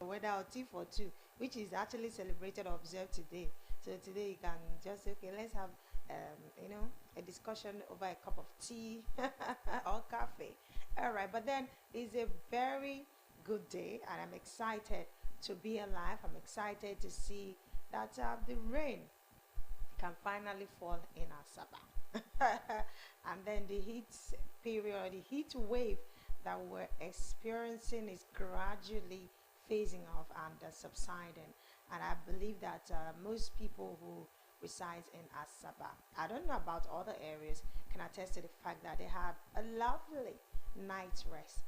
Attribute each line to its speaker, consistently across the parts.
Speaker 1: whether tea for two, which is actually celebrated or observed today. So today you can just say, okay, let's have a discussion over a cup of tea or coffee. All right, but then it's a very good day, and I'm excited to be alive. I'm excited to see that the rain can finally fall in Asaba. And then the heat period, the heat wave that we're experiencing is gradually phasing off and subsiding. And I believe that most people who resides in Asaba, I don't know about other areas, can attest to the fact that they had a lovely night's rest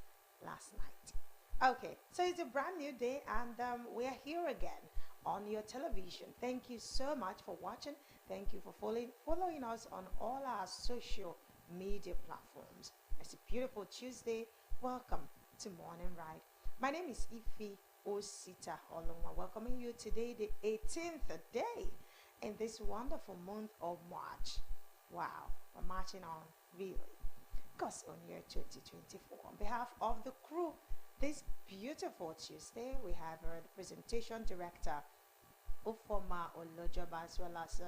Speaker 1: last night. Okay, so it's a brand new day, and we are here again on your television. Thank you so much for watching. Thank you for following us on all our social media platforms. It's a beautiful Tuesday. Welcome to Morning Ride. My name is Ifi Osita Olunwa, welcoming you today, the 18th day in this wonderful month of March. Wow, we're marching on, really. Because on year 2024, on behalf of the crew, this beautiful Tuesday, we have the presentation director, Ufoma Olojoba, as well as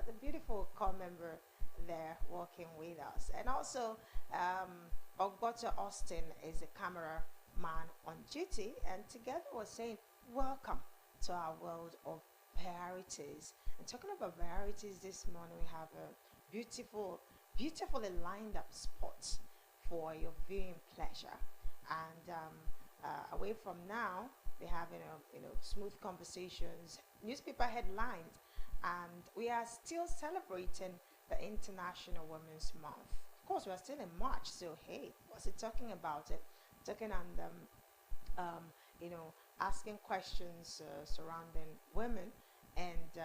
Speaker 1: the beautiful core member there working with us. And also, Ogboto Austin is the camera man on duty. And together we're saying, welcome to our world of varieties. And talking about varieties, this morning we have a beautifully lined up spots for your viewing pleasure. And away from now, we have smooth conversations, newspaper headlines, and we are still celebrating the International Women's Month. Of course, we are still in March, so hey, what's it talking about it? Talking and asking questions surrounding women, and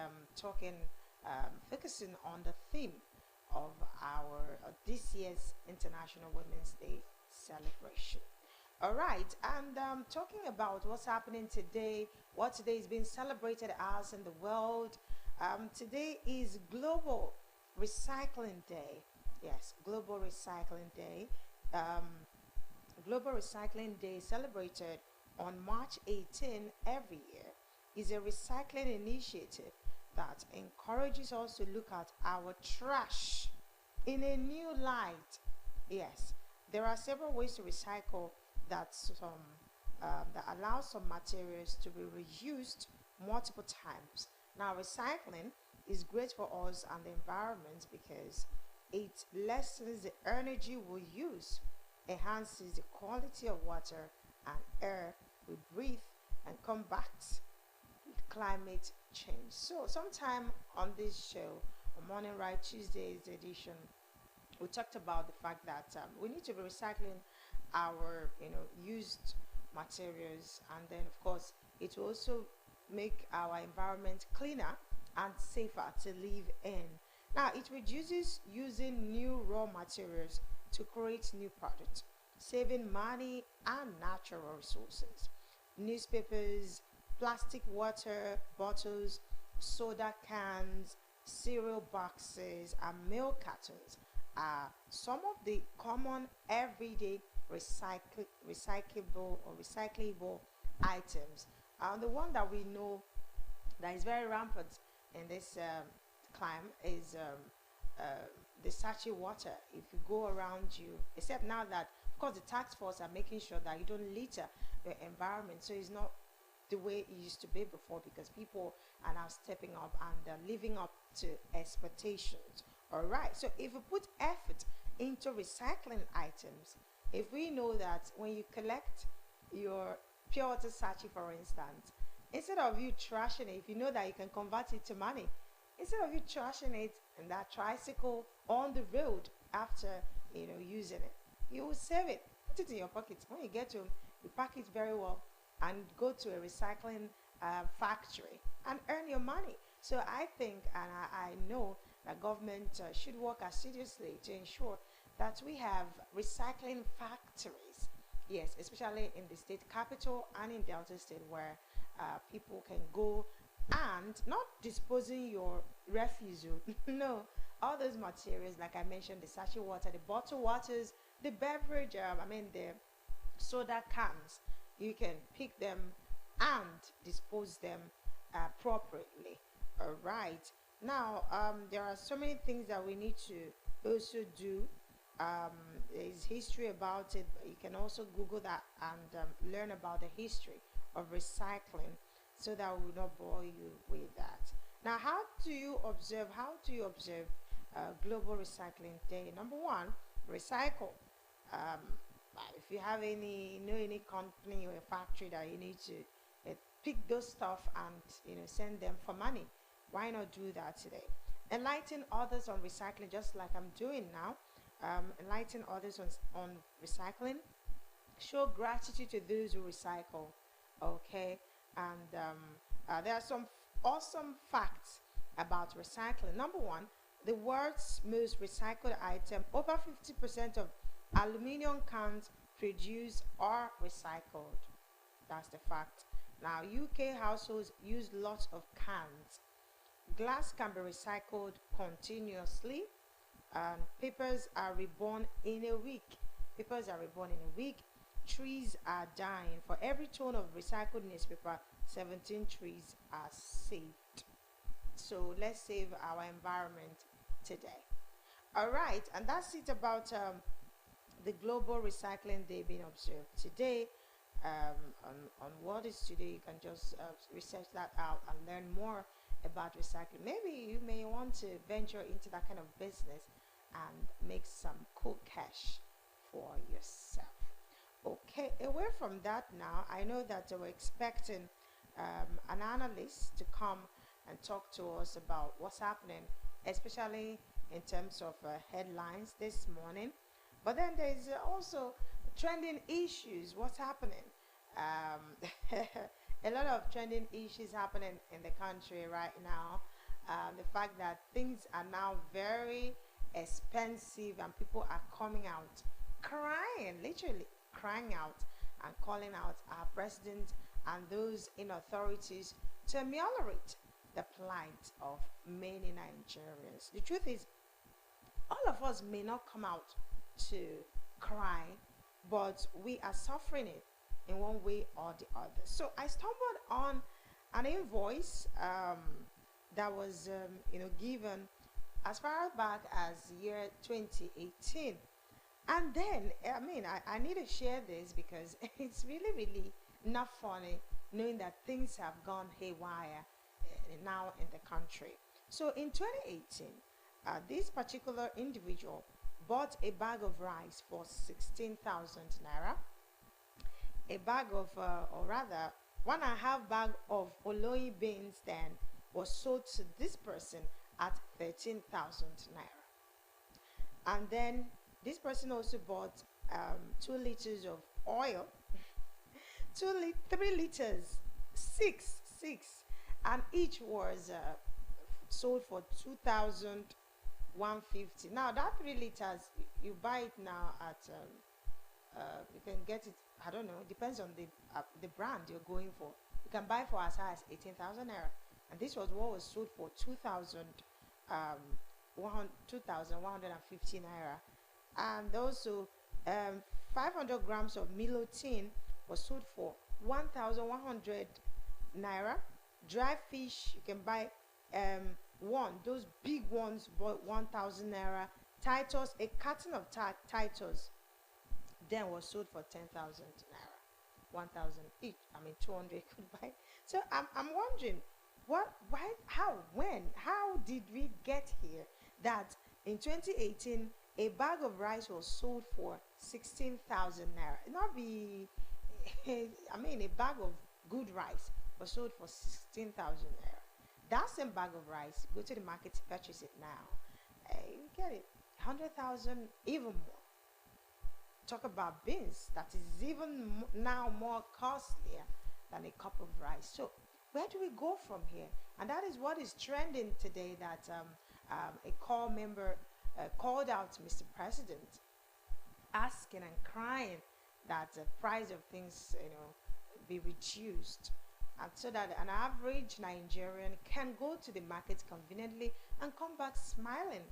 Speaker 1: focusing on the theme of our this year's International Women's Day celebration. All right, and talking about what's happening today, what today is being celebrated as in the world. Today is Global Recycling Day. Yes, Global Recycling Day. Global Recycling Day, celebrated on March 18 every year, is a recycling initiative that encourages us to look at our trash in a new light. Yes, there are several ways to recycle that allows some materials to be reused multiple times. Now, recycling is great for us and the environment because it lessens the energy we use, enhances the quality of water and air we breathe, and combats climate change. So, sometime on this show, on Morning Ride Tuesday's edition, we talked about the fact that we need to be recycling our used materials, and then of course it will also make our environment cleaner and safer to live in. Now, it reduces using new raw materials to create new products, saving money and natural resources. Newspapers, plastic water bottles, soda cans, cereal boxes, and milk cartons are some of the common everyday recyclable or recyclable items. The one that we know that is very rampant in this climb is the sachet water. If you go around you, except now that, of course, the task force are making sure that you don't litter your environment, so it's not the way it used to be before, because people are now stepping up and living up to expectations. All right, so if we put effort into recycling items, if we know that when you collect your pure water sachet, for instance, instead of you trashing it, if you know that you can convert it to money, instead of you trashing it in that tricycle on the road after using it, you will save it, put it in your pocket. When you get home, you pack it very well and go to a recycling factory and earn your money. So I think, and I know that government should work assiduously to ensure that we have recycling factories. Yes, especially in the state capital and in Delta State, where people can go and not disposing your refuse. No, all those materials, like I mentioned, the sachet water, the bottled waters, the beverage, the soda cans, you can pick them and dispose them appropriately. All right. Now, there are so many things that we need to also do. There's history about it, but you can also Google that and learn about the history of recycling, so that we will not bore you with that. Now, how do you observe? How do you observe Global Recycling Day? Number one, recycle. Um, if you have any company or a factory that you need to pick those stuff and send them for money, why not do that today? Enlighten others on recycling, just like I'm doing now. Enlighten others on recycling. Show gratitude to those who recycle. Okay, and there are some awesome facts about recycling. Number one, the world's most recycled item, over 50% of aluminum cans produced are recycled. That's the fact. Now, UK households use lots of cans. Glass can be recycled continuously. Papers are reborn in a week. Papers are reborn in a week. Trees are dying. For every ton of recycled newspaper, 17 trees are saved. So let's save our environment today. All right, and that's it about the Global Recycling Day being observed today. On what is today, you can just research that out and learn more about recycling. Maybe you may want to venture into that kind of business and make some cool cash for yourself. Okay, away from that now, I know that we're expecting an analyst to come and talk to us about what's happening, especially in terms of headlines this morning. But then there's also trending issues. What's happening? A lot of trending issues happening in the country right now. The fact that things are now very expensive and people are coming out crying, literally crying out and calling out our president and those in authorities to ameliorate the plight of many Nigerians. The truth is, all of us may not come out to cry, but we are suffering it in one way or the other. So I stumbled on an invoice that was given as far back as year 2018. And then, I need to share this because it's really not funny knowing that things have gone haywire now in the country. So in 2018, this particular individual bought a bag of rice for 16,000 naira. A bag of, or rather, 1.5 bag of Oloyi beans then was sold to this person at 13,000 naira. And then this person also bought 2 liters of oil, 3 liters, six, and each was sold for 2,150. Now that 3 liters, you buy it now at you can get it. I don't know. It depends on the brand you're going for. You can buy for as high as 18,000 naira, and this was what was sold for 2,150 naira. And also 500 grams of Milo tin was sold for 1,100 naira. Dry fish, you can buy those big ones, bought 1,000 naira. Titus, a carton of Titus then was sold for 10,000 naira. 1,000 each. 200 could buy. So I'm wondering, how did we get here that in 2018 a bag of rice was sold for 16,000 naira? It not be, a bag of good rice was sold for 16,000 naira. That same bag of rice, go to the market to purchase it now. You get it, 100,000, even more. Talk about beans, that is even now more costlier than a cup of rice. So where do we go from here? And that is what is trending today, that a call member called out Mr. President, asking and crying that the price of things be reduced, and so that an average Nigerian can go to the market conveniently and come back smiling,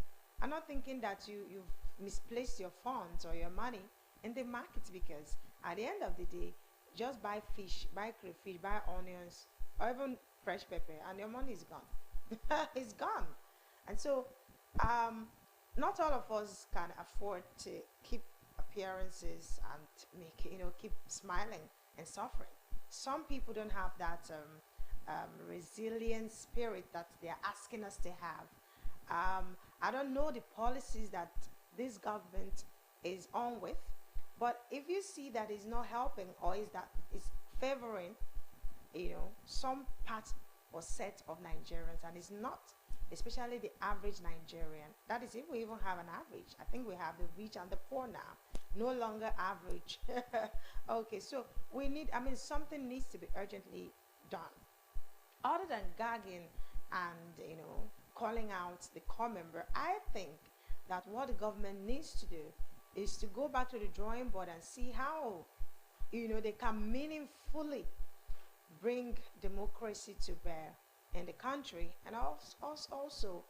Speaker 1: and not thinking that you've misplaced your funds or your money in the market, because at the end of the day, just buy fish, buy crayfish, buy onions, or even fresh pepper, and your money is gone. It's gone. And so, um, not all of us can afford to keep appearances and make, keep smiling and suffering. Some people don't have that resilient spirit that they're asking us to have. I don't know the policies that this government is on with, but if you see that it's not helping, or is that is favoring, some part or set of Nigerians, and it's not, especially the average Nigerian. That is, if we even have an average. I think we have the rich and the poor now, no longer average. Okay, so we need, I mean, something needs to be urgently done. Other than gagging and, calling out the core member, I think that what the government needs to do is to go back to the drawing board and see how, they can meaningfully bring democracy to bear in the country, and also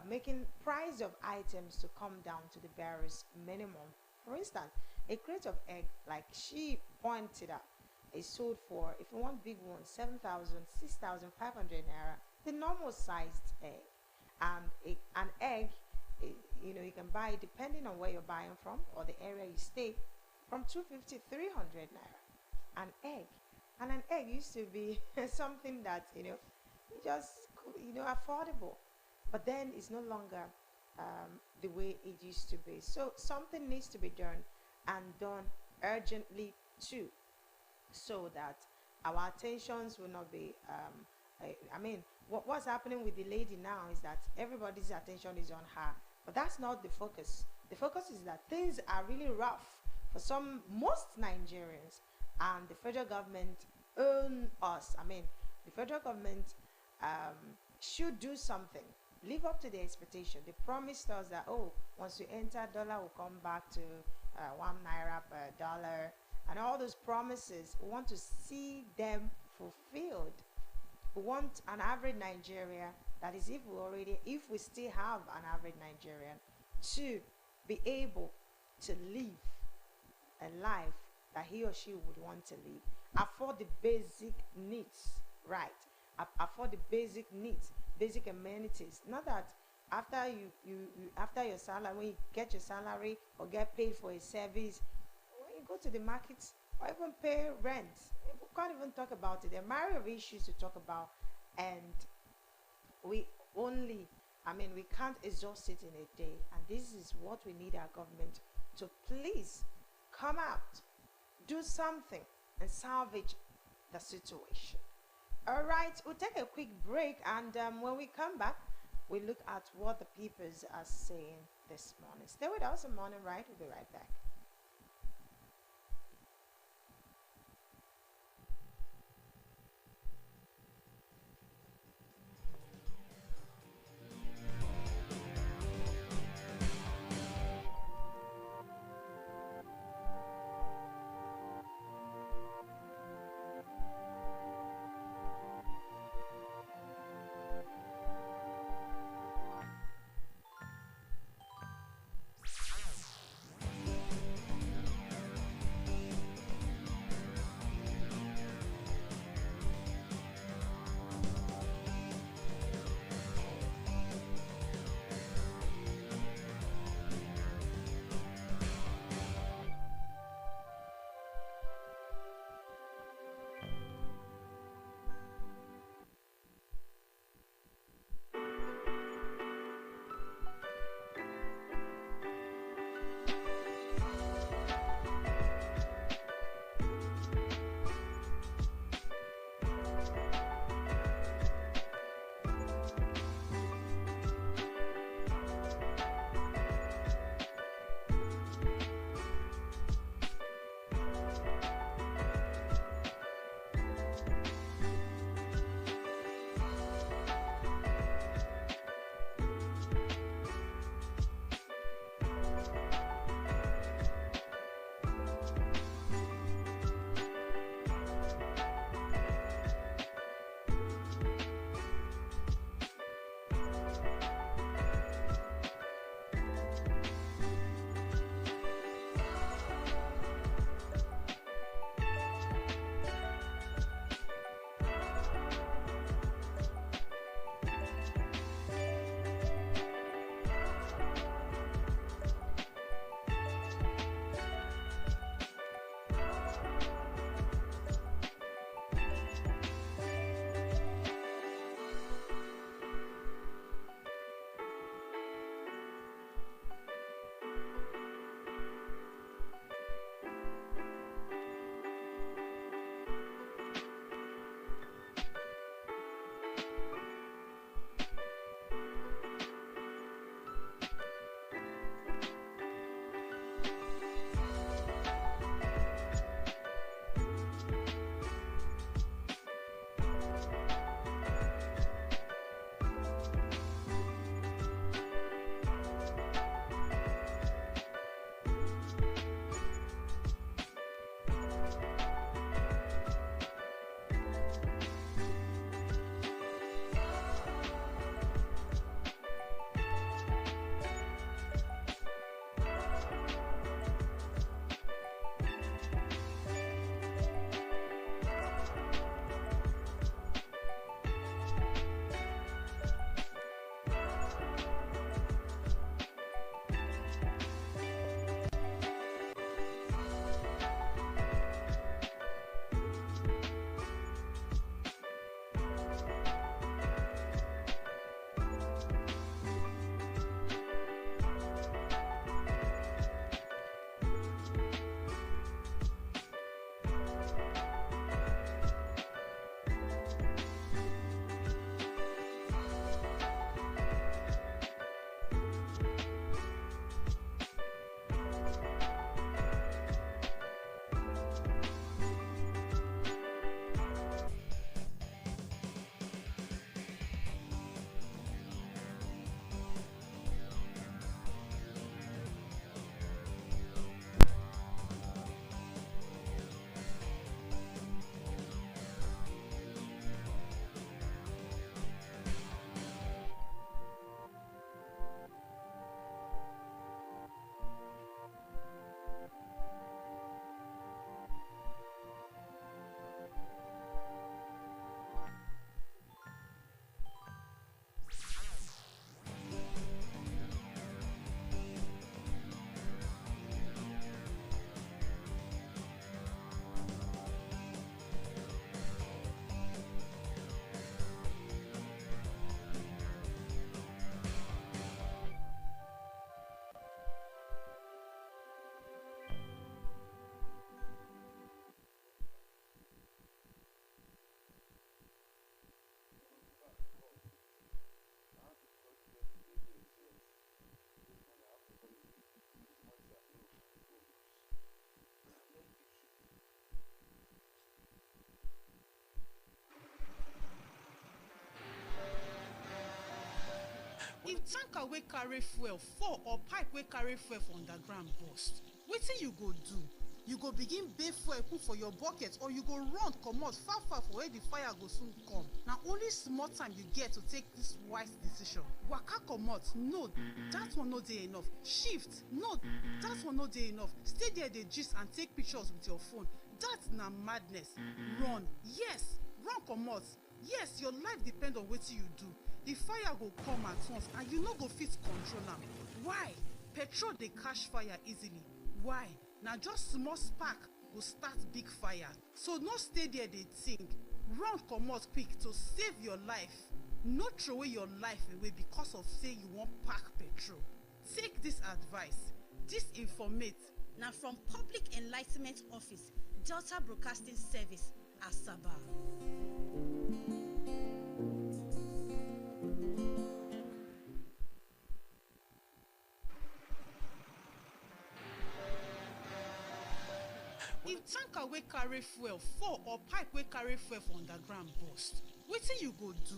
Speaker 1: making price of items to come down to the barest minimum. For instance, a crate of egg, like she pointed out, is sold for, if you want big ones, 7,000, 6,500 naira, the normal sized egg. And an egg, you can buy it depending on where you're buying from or the area you stay, from 250, 300 naira. An egg. And an egg used to be something that, just, affordable. But then it's no longer the way it used to be. So something needs to be done, and done urgently too, so that our attentions will not be I mean, what's happening with the lady now is that everybody's attention is on her, but that's not the focus. The focus is that things are really rough for most Nigerians, and the federal government own us. I mean, the federal government should do something, live up to the expectation. They promised us that, oh, once we enter, dollar will come back to 1 naira per dollar, and all those promises, we want to see them fulfilled. We want an average Nigeria, that is, if we still have an average Nigerian, to be able to live a life that he or she would want to live, afford the basic needs, right? Afford the basic needs, basic amenities. Not that after after your salary, when you get your salary or get paid for a service, when you go to the market or even pay rent, we can't even talk about it. There are myriad of issues to talk about, and we only, I mean, we can't exhaust it in a day. And this is what we need our government to please come out, do something, and salvage the situation. All right, we'll take a quick break, and when we come back, we look at what the peoples are saying this morning. Stay with us in Morning Right. We'll be right back.
Speaker 2: If tanker wey carry fuel fall or pipe wey carry fuel for underground burst, wetin you go do? You go begin bail fuel put for your bucket, or you go run comot far far for where the fire go soon come. Na only small time you get to take this wise decision. Waka comot, no, that one no dey enough. Shift, no, that one no dey enough. Stay there dey gist and take pictures with your phone. That na madness. Run, yes, run comot. Yes, your life depend on wetin you do. The fire go come at once and you no go fit control am. Why? Petrol dey catch fire easily. Why? Na just small spark go start big fire. So no stay there dey think. Run comot quick to save your life. No throway your life away because of say you wan pack petrol. Take this advice. This informate na from Public Enlightenment Office, Delta Broadcasting Service, Asaba. If tanker wey carry fuel fall or pipe wey carry fuel for underground burst, wetin you go do?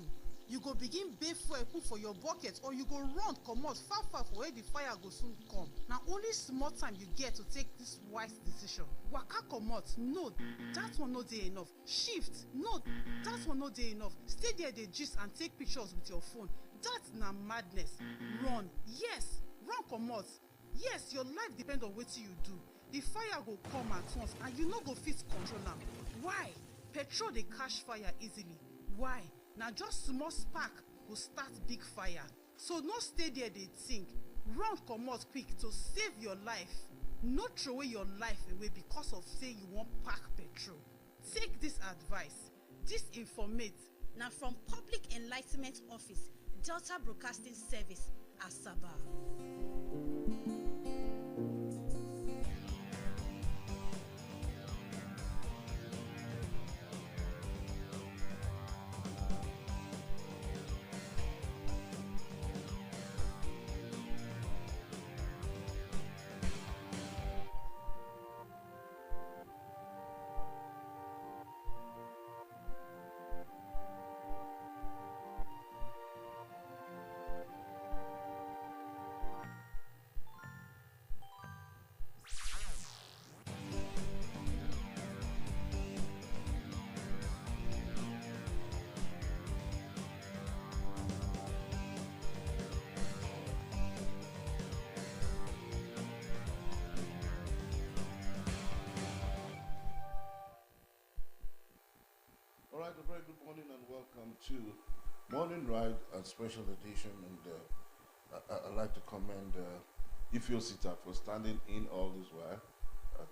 Speaker 2: You go begin bail fuel put for your bucket, or you go run comot far far for where the fire go soon come. Na only small time you get to take this wise decision. Waka comot, no, that one no dey enough. Shift, no, that one no dey enough. Stay there dey gist and take pictures with your phone. That na madness. Run, yes, run comot. Yes, your life depend on wetin you do. The fire go come at once and you no go fit control am. Why? Petrol dey catch fire easily. Why? Na just small spark go start big fire. So no stay there dey think. Run comot quick to save your life. No throway your life away because of say you wan pack petrol. Take this advice. This informate na from Public Enlightenment Office, Delta Broadcasting Service, Asaba.
Speaker 3: All right, a very good morning and welcome to Morning Ride and Special Edition. And I'd like to commend Tv.Tuesday for standing in all this while.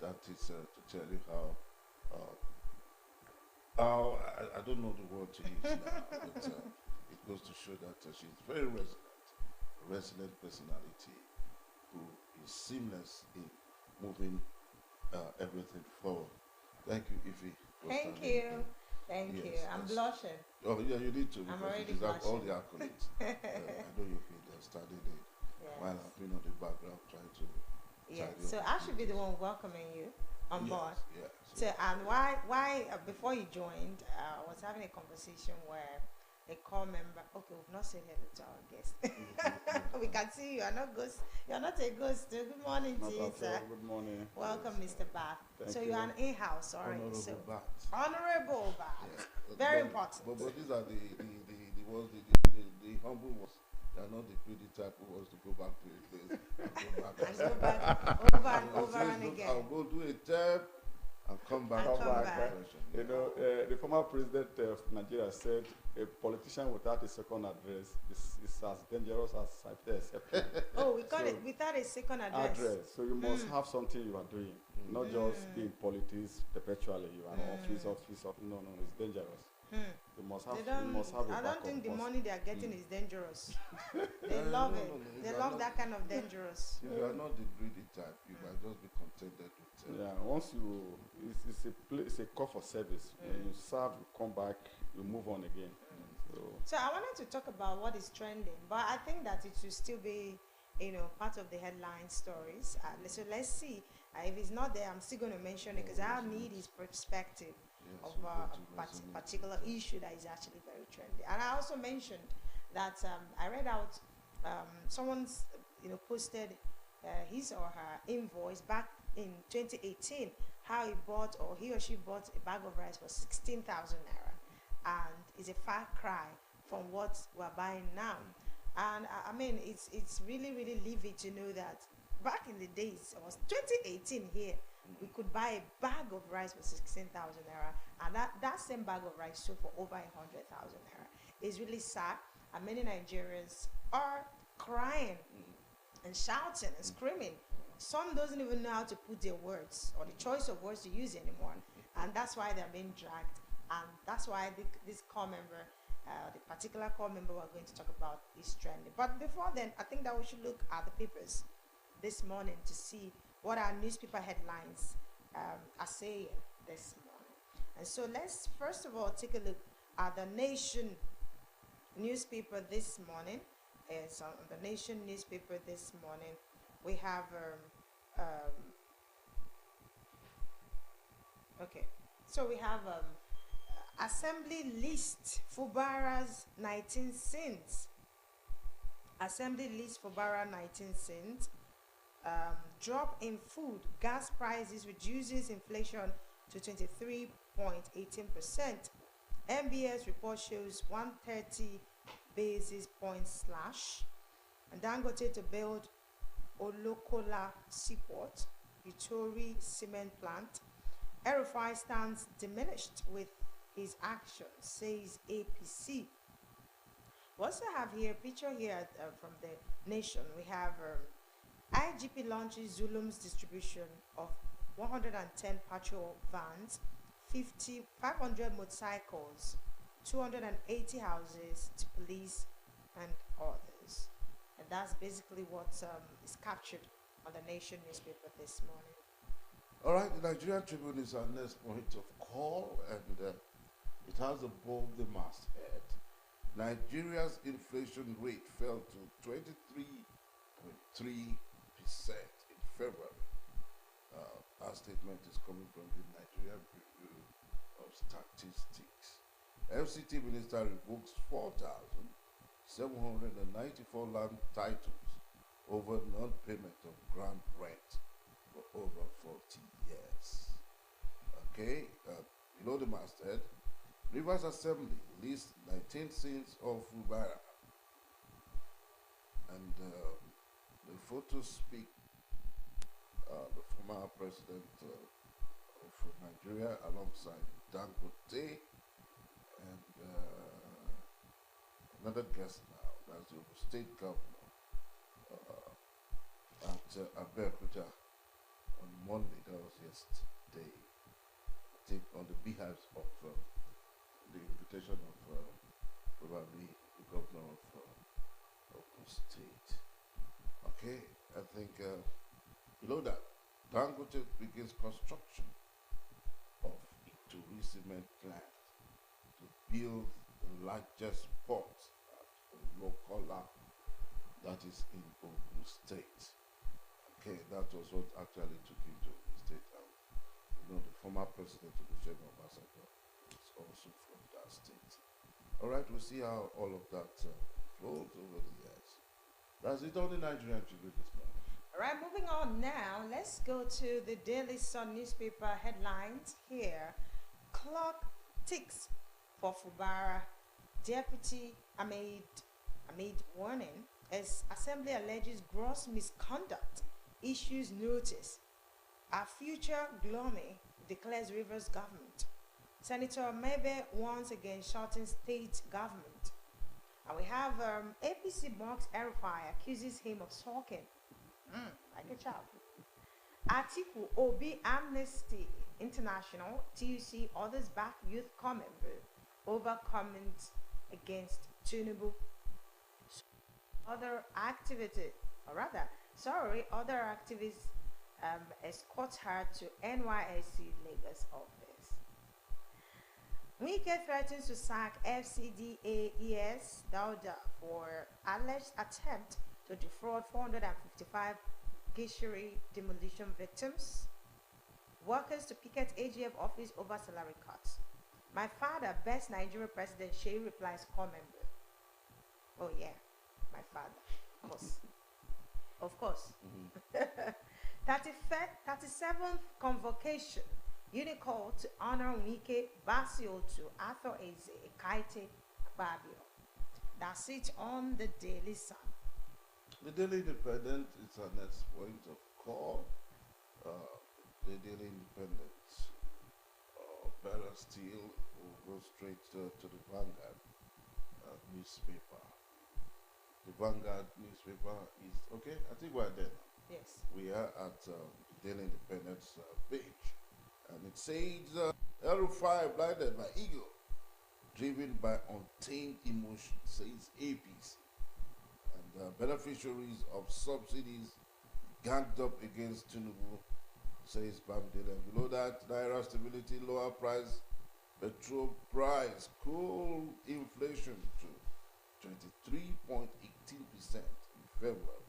Speaker 3: That is to tell you how I don't know the word to use now, but it goes to show that she's very resilient personality who is seamless in moving everything forward. Thank you, Ify.
Speaker 1: Thank you. Thank you. I'm blushing.
Speaker 3: Oh, yeah, you need to,
Speaker 1: I'm
Speaker 3: because
Speaker 1: already
Speaker 3: you deserve all
Speaker 1: blushing.
Speaker 3: the accolades. I know you've been studying it while I've been on the background trying to.
Speaker 1: Yeah, so I should be the one welcoming you on board.
Speaker 3: Yeah.
Speaker 1: So, and why before you joined, I was having a conversation where a core member. Okay, we've not said hello to our guest. We can see you are not ghost. You're not a ghost. Good morning to you, sir.
Speaker 4: Good morning.
Speaker 1: Welcome, Mr. Bath. So
Speaker 4: you.
Speaker 1: you're an in-house, all right?
Speaker 3: Honorable
Speaker 1: So
Speaker 3: Bat.
Speaker 1: honorable Bath.
Speaker 3: Yeah.
Speaker 1: Very
Speaker 3: But-
Speaker 1: important.
Speaker 3: But these are the ones, the humble ones. They are not the greedy type who wants to go back to a place and go back.
Speaker 1: And go back over and
Speaker 3: So
Speaker 1: over
Speaker 3: says,
Speaker 1: and
Speaker 3: "Look,
Speaker 1: again.
Speaker 3: I'll go do a term and come back.
Speaker 1: And
Speaker 3: to
Speaker 1: come
Speaker 3: my
Speaker 1: back.
Speaker 3: profession."
Speaker 4: You know, the former president of Nigeria said a politician without a second address is as dangerous as Cyprus.
Speaker 1: Oh, we call
Speaker 4: So-
Speaker 1: it without a second address.
Speaker 4: So you must have something you are doing, not just be in politics perpetually. You are office. No, it's dangerous. You must have.
Speaker 1: They don't.
Speaker 4: You must have a
Speaker 1: I don't
Speaker 4: backup.
Speaker 1: think the
Speaker 4: Must-
Speaker 1: money they are getting is dangerous. They love it. They love that kind of dangerous.
Speaker 3: If you are not the greedy type, you might just be contented with
Speaker 4: Yeah, once you, it's a call for service. When you serve, you come back, you move on again.
Speaker 1: So I wanted to talk about what is trending, but I think that it should still be, part of the headline stories. So let's see. If it's not there, I'm still going to mention it because I need his perspective of a particular issue that is actually very trendy. And I also mentioned that I read out someone's posted his or her invoice back in 2018, how he or she bought a bag of rice for 16,000 naira, and it's a far cry from what we're buying now. And I mean, it's really really livid to know that back in the days, it was 2018 here, we could buy a bag of rice for 16,000 naira, and that same bag of rice sold for over 100,000 naira. It's really sad, and many Nigerians are crying and shouting and screaming. Some doesn't even know how to put their words or the choice of words to use anymore, and that's why they're being dragged. And that's why this core member, the particular core member we're going to talk about, is trending. But before then, I think that we should look at the papers this morning to see what our newspaper headlines are saying this morning. And so let's first of all take a look at the Nation newspaper this morning. It's on the Nation newspaper this morning. We have okay, so we have Assembly list Fubara's 19 sins. Assembly list Fubara 19 sins. Drop in food, gas prices reduces inflation to 23.18%. MBS report shows 130 basis points slash. And Dangote to build Olokola Seaport, Utori Cement Plant. Erufai stands diminished with his actions, says APC. We also have here a picture here from the Nation. We have IGP launches Zulum's distribution of 110 patrol vans, 500 motorcycles, 280 houses to police and others. And that's basically what is captured on the Nation newspaper this morning.
Speaker 3: All right, the Nigerian Tribune is our next point of call, and it has above the masthead: Nigeria's inflation rate fell to 23.3% in February. Our statement is coming from the Nigerian Bureau of Statistics. FCT Minister revokes 4,794 land titles over non-payment of ground rent for over 40 years. Okay, below the masthead, Rivers Assembly lists 19 sins of Fubara, and the photos speak the former president of Nigeria alongside Dangote and another guest now, that's the state governor at Abeokuta on Monday, that was yesterday, I think on the behalf of the invitation of probably the governor of the state. Okay, I think below that, Dangote begins construction of Ituri cement plant to build the largest port at Olokola, that is in Ogun State. Okay, that was what actually took him to the state. The former president Olusegun Obasanjo is also from that state. All right, we'll see how all of that flows over the years. That's it on the Nigerian Tribune this morning.
Speaker 1: All right, moving on now, let's go to the Daily Sun newspaper headlines here. Clock ticks for Fubara. Deputy Ahmed warning as Assembly alleges gross misconduct, issues notice. Our future gloomy, declares Rivers government. Senator Mebe once again shouting state government. And we have APC mocks Erufai, accuses him of stalking. Like a child. Atiku Obi Amnesty International, TUC, others back youth comment over comments against Tinubu. Other activists escort her to NYSC Lagos office. Wike threatens to sack FCDAES Dauda for alleged attempt to defraud 455 Gishiri demolition victims. Workers to picket AGF office over salary cuts. My father, best Nigerian president, Shea replies comment. Oh yeah, my father. course. Of course. 37th convocation, Unicall to honor Wike Basio to Arthur Eze Kaite Babio. That's it on the Daily Sun.
Speaker 3: The Daily Independent is our next point of call. The Daily Independent, better still, will go straight to the Vanguard newspaper. The Vanguard newspaper is, okay, I think we're there now.
Speaker 1: Yes.
Speaker 3: We are at the Daily Independence page. And it says, El-Rufai blinded by ego, driven by untamed emotion, says APC. And beneficiaries of subsidies ganged up against Tinubu, says Bamdele. And below that, Naira stability, lower price, petrol price, cool inflation to 23.18% in February.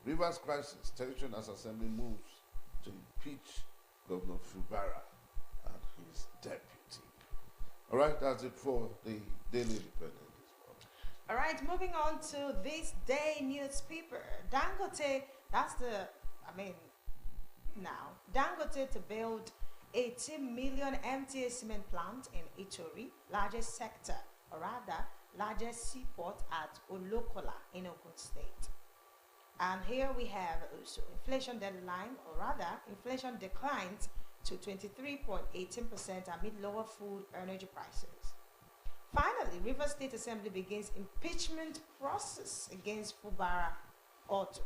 Speaker 3: Rivers crisis, tension as Assembly moves to impeach Governor Fubara and his deputy. All right, that's it for the Daily Independent this morning.
Speaker 1: All right, moving on to this day newspaper. Dangote, now, Dangote to build 18 million MTA cement plant in Itori, largest sector, or rather, largest seaport at Olokola in Ogun State. And here we have also inflation deadline, or rather, inflation declines to 23.18% amid lower food energy prices. Finally, Rivers State Assembly begins impeachment process against Fubara Auto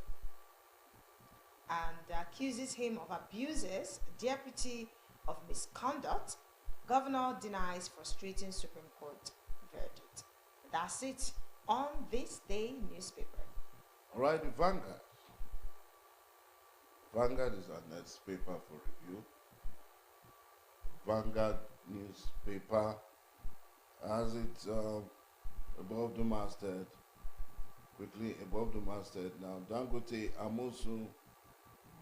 Speaker 1: and accuses him of abuses, deputy of misconduct. Governor denies frustrating Supreme Court verdict. That's it on this day newspaper.
Speaker 3: All right, the Vanguard. Vanguard is our next paper for review. Vanguard newspaper has it above the masthead. Quickly above the masthead now. Dangote Amosu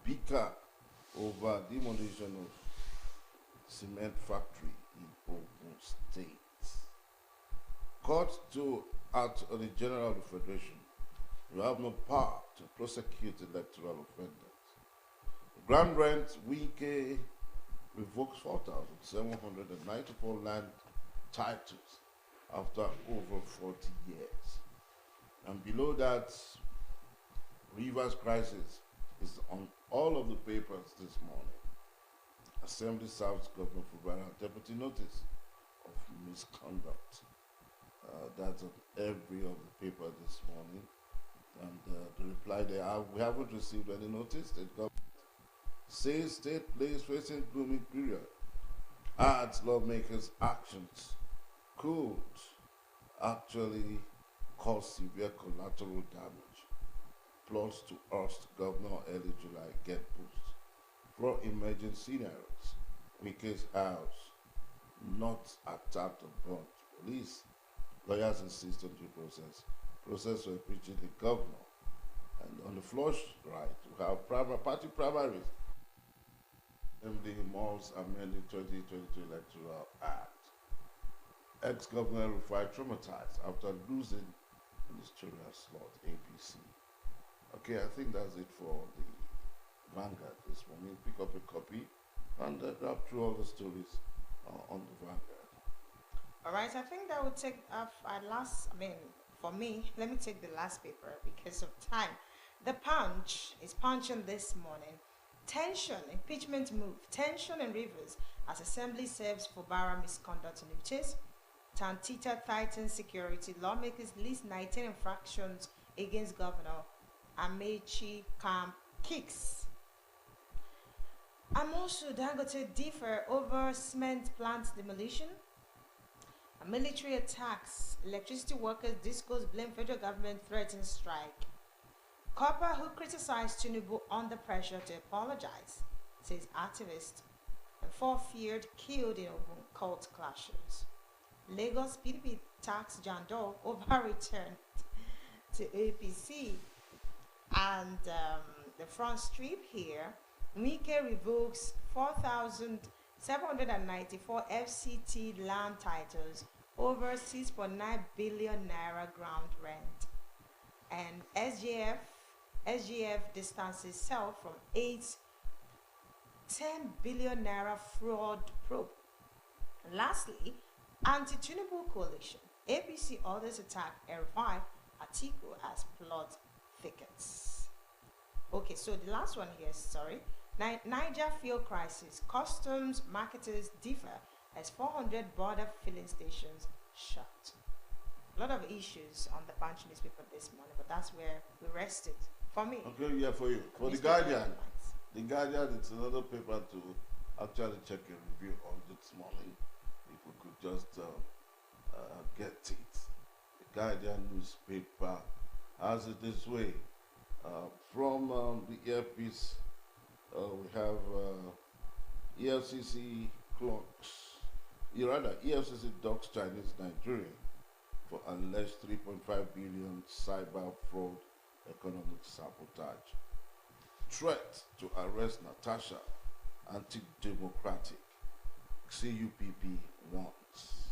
Speaker 3: Bika over demolition of cement factory in Ogun State. Court to act on the General of the Federation. You have no power to prosecute electoral offenders. Grand rent, Wike revokes 4,794 land titles after over 40 years. And below that, Rivers crisis is on all of the papers this morning. Assembly serves Governor Fubara deputy notice of misconduct. That's on every of the paper this morning. And the reply we haven't received any notice. The government says state place facing gloomy period. Adds lawmakers' actions could actually cause severe collateral damage. Plots to oust Governor early July get boost. For emerging scenarios, Wike's house not attacked or burnt. Police, lawyers insist on due process. Process for impeaching the governor. And on the flush right, we have party primaries. Assembly Malls amending 2022 Electoral Act. Ex-governor Rufai traumatized after losing ministerial slot, APC. Okay, I think that's it for the Vanguard this morning. Pick up a copy and grab through all the stories on the Vanguard.
Speaker 1: All right, I think that would take for me, let me take the last paper because of time. The Punch is punching this morning. Tension, impeachment move. Tension in Rivers as Assembly serves Fubara misconduct notice. Tantita tightens security. Lawmakers list 19 infractions against Governor. Amechi camp kicks. Amosu Dangote differ over cement plant demolition. Military attacks. Electricity workers discourse blame federal government threatens strike. Copper who criticized Tinubu under pressure to apologize, says activist. And 4 feared killed in Ogun cult clashes. Lagos PDP tax Jandor over return to APC. And the front strip here, Wike revokes 4,794 FCT land titles over 6.9 billion naira ground rent. And SGF distances itself from 10 billion naira fraud probe. And lastly, anti-Tinubu coalition. APC orders attack R5 Atiku as plot thickets. Okay, so the last one here, sorry. Niger fuel crisis. Customs marketers differ as 400 border filling stations shut. A lot of issues on the Punch newspaper this morning, but that's where we rested. For me.
Speaker 3: Okay, yeah, for you. For the Guardian, it's another paper to actually check a review on this morning. If we could just get it. The Guardian newspaper has it this way. From the earpiece, we have EFCC clocks. EFCC docks Chinese Nigerian for alleged 3.5 billion cyber fraud economic sabotage. Threat to arrest Natasha, anti-democratic. CUPP wants.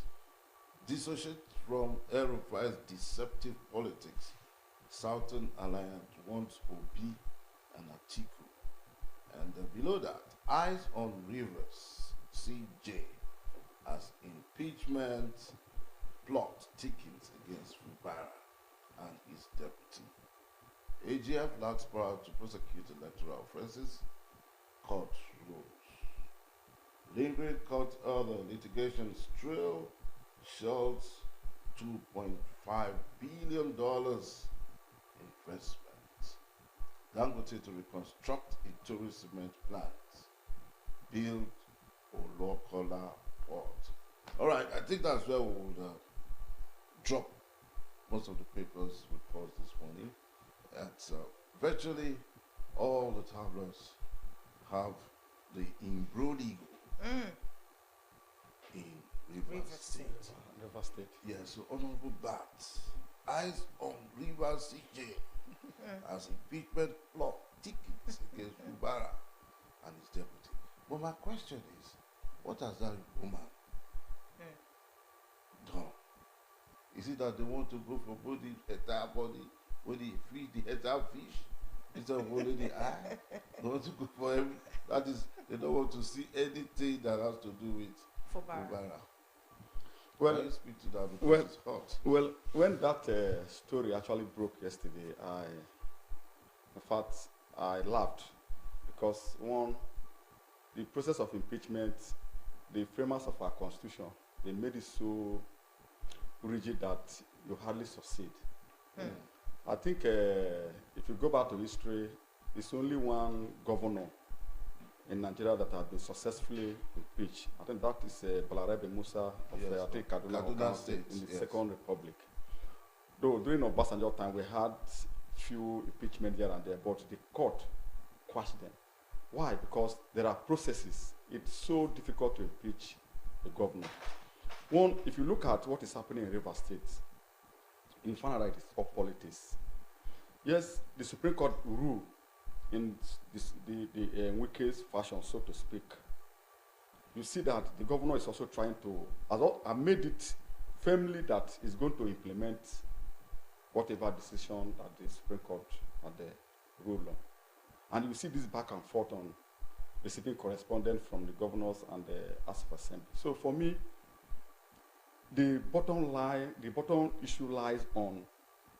Speaker 3: Dissociate from El-Rufai's deceptive politics. Southern Alliance wants Obi and Atiku. And below that, eyes on Rivers, CJ, as impeachment plot tickets against Fubara and his deputy. AGF lacks power to prosecute electoral offences. Court rules. Lingering court order litigation trail Schultz $2.5 billion investment. Dangote to reconstruct a tourist cement plant. Build Olokola port. All right, I think that's where we would drop most of the papers we posted this morning. That's virtually all the tabloids have the imbroglio in Rivers State.
Speaker 4: River State.
Speaker 3: Yeah, so Honorable Bat, eyes on Rivers CJ as impeachment plot tickets against Fubara and his deputy. But my question is, what has that woman done? Is it that they want to go for both the entire body, when they feed the entire fish, instead of only the eye? They want to go for every, that is, they don't want to see anything that has to do with Fubara. Well, can you speak to that because it's hot?
Speaker 4: Well, when that story actually broke yesterday, in fact, I laughed because one, the process of impeachment, the framers of our constitution, they made it so rigid that you hardly succeed. I think if you go back to history, it's only one governor in Nigeria that has been successfully impeached. I think that is Balarebe Musa of I think Kaduna State in the Second Republic. Though during Obasanjo time we had few impeachment here and there, but the court quashed them. Why? Because there are processes. It's so difficult to impeach a governor. One, if you look at what is happening in River State, in Fanara it is all politics. Yes, the Supreme Court ruled in the weakest fashion, so to speak. You see that the governor is also trying to, I made it firmly that he's going to implement whatever decision that the Supreme Court had ruled on. And you see this back and forth on receiving correspondence from the governors and the House of Assembly. So for me, the bottom issue lies on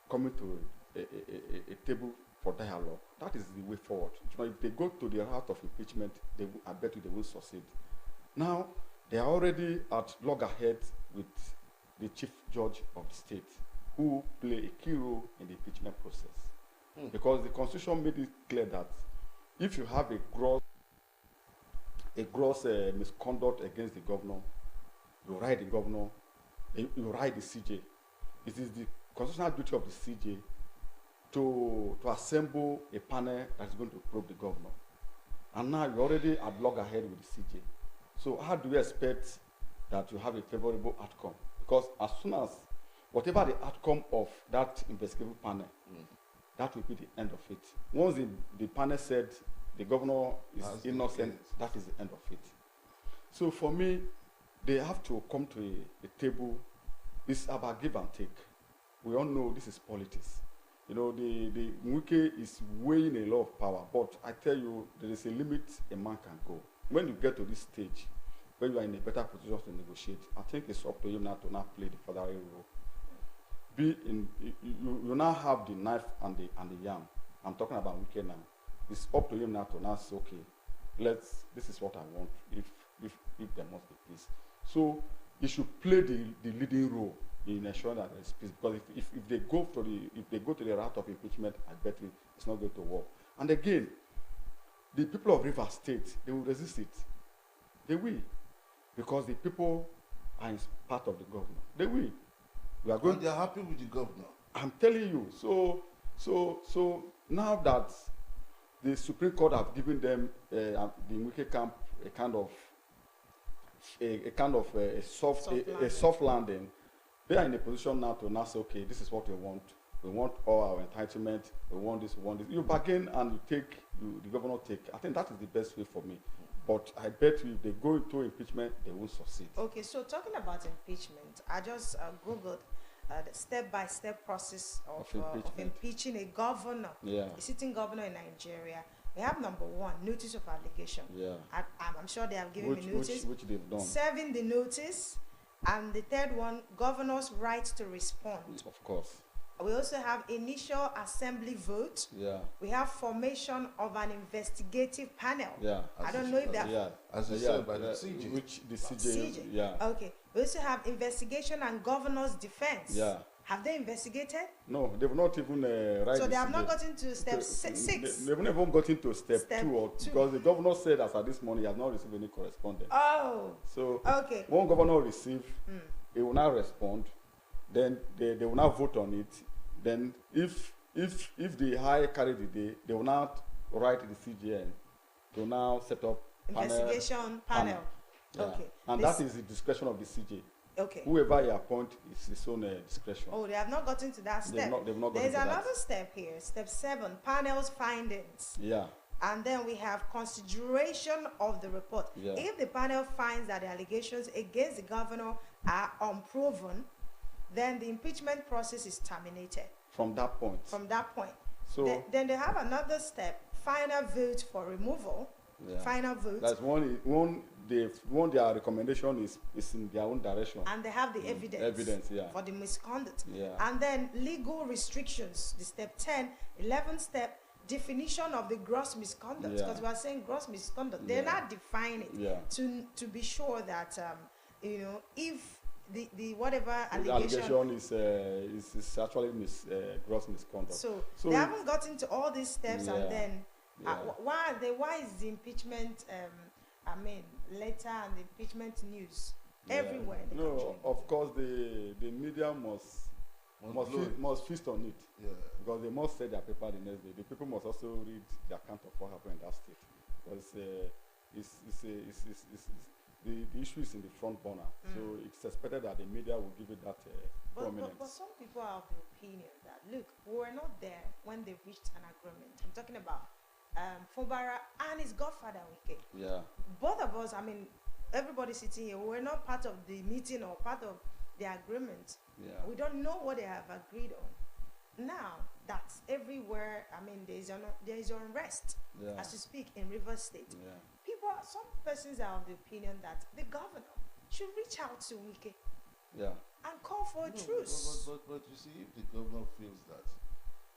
Speaker 4: coming to a table for dialogue. That is the way forward. You know, if they go to the route of impeachment, I bet you they will succeed. Now, they are already at loggerheads with the chief judge of the state, who play a key role in the impeachment process. Because the constitution made it clear that if you have a gross misconduct against the governor, you write the governor, you write the CJ. It is the constitutional duty of the CJ to assemble a panel that is going to probe the governor. And now you're already at loggerhead with the CJ. So how do we expect that you have a favorable outcome? Because as soon as whatever the outcome of that investigative panel, that will be the end of it. Once the panel said the governor is innocent, that is the end of it. So for me, they have to come to a table. It's about give and take. We all know this is politics. You know, the Wike is weighing a lot of power, but I tell you, there is a limit a man can go. When you get to this stage, when you are in a better position to negotiate, I think it's up to him now to now play the federal role. You now have the knife and the yam. I'm talking about Wike now. It's up to him now to now say, okay, this is what I want. If there must be peace, so he should play the leading role in ensuring that there is peace. Because if they go to the route of impeachment, I bet you it's not going to work. And again, the people of Rivers State, they will resist it. They will, because the people are part of the government. They will. We are going.
Speaker 3: And they are happy with the governor.
Speaker 4: I'm telling you. So now that the Supreme Court have given them the Wike camp a kind of a soft landing, they are in a position now to now say, okay, this is what we want. We want all our entitlement. We want this. We want this. You bargain and you take. The governor take. I think that is the best way for me. But I bet you if they go into impeachment, they will succeed.
Speaker 1: Okay, so talking about impeachment, I just Googled the step-by-step process of impeaching a governor, a sitting governor in Nigeria. We have number one, notice of allegation.
Speaker 4: Yeah.
Speaker 1: I'm sure they have given me notice.
Speaker 4: Which they've done.
Speaker 1: Serving the notice. And the third one, governor's right to respond.
Speaker 4: Of course.
Speaker 1: We also have initial assembly vote.
Speaker 4: Yeah.
Speaker 1: We have formation of an investigative panel.
Speaker 4: Yeah.
Speaker 1: I don't know if that.
Speaker 4: Yeah.
Speaker 3: As you said by the CJ.
Speaker 4: Which the CJ.
Speaker 1: Yeah. Okay. We also have investigation and governor's defense.
Speaker 4: Yeah.
Speaker 1: Have they investigated?
Speaker 4: No, they've not even
Speaker 1: so they have not gotten to step 6.
Speaker 4: They've never even gotten to step 2, because the governor said as at this morning he has not received any correspondence.
Speaker 1: Oh.
Speaker 4: So
Speaker 1: okay.
Speaker 4: One governor receive, he will now respond. Then they will now vote on it. Then if the high carry the day, they will now write the CJN to now set up
Speaker 1: investigation panel.
Speaker 4: Yeah.
Speaker 1: Okay.
Speaker 4: And that is the discretion of the CJ.
Speaker 1: Okay.
Speaker 4: Whoever you appoint is his own discretion.
Speaker 1: Oh, they have not gotten to that step.
Speaker 4: They've not
Speaker 1: There's
Speaker 4: gotten to
Speaker 1: another step here. Step 7, panel's findings.
Speaker 4: Yeah.
Speaker 1: And then we have consideration of the report.
Speaker 4: Yeah.
Speaker 1: If the panel finds that the allegations against the governor are unproven, then the impeachment process is terminated.
Speaker 4: From that point.
Speaker 1: From that point.
Speaker 4: So
Speaker 1: then they have another step, final vote for removal.
Speaker 4: Yeah.
Speaker 1: Final vote.
Speaker 4: That's their recommendation is in their own direction.
Speaker 1: And they have the evidence
Speaker 4: yeah.
Speaker 1: for the misconduct.
Speaker 4: Yeah.
Speaker 1: And then legal restrictions, the step 10, 11th step, definition of the gross misconduct. Because we are saying gross misconduct. They're not defining it to be sure that, if the whatever allegation
Speaker 4: is actually gross misconduct.
Speaker 1: So they haven't gotten to all these steps, and then why is the impeachment letter and the impeachment news everywhere in the country?
Speaker 4: Of course the media must feast on it.
Speaker 3: Yeah.
Speaker 4: Because they must say their paper the next day. The people must also read the account of what happened in that state. Because the issue is in the front burner. So it's expected that the media will give it that prominence.
Speaker 1: But some people are of the opinion that, look, we were not there when they reached an agreement. I'm talking about Fubara and his godfather, Wike.
Speaker 4: Yeah.
Speaker 1: Both of us, everybody sitting here, we were not part of the meeting or part of the agreement.
Speaker 4: Yeah.
Speaker 1: We don't know what they have agreed on. Now, that's everywhere. There is unrest as you speak in Rivers State.
Speaker 4: Yeah.
Speaker 1: Some persons are of the opinion that the governor should reach out to Wike and call for a truce.
Speaker 3: But you see, if the governor feels that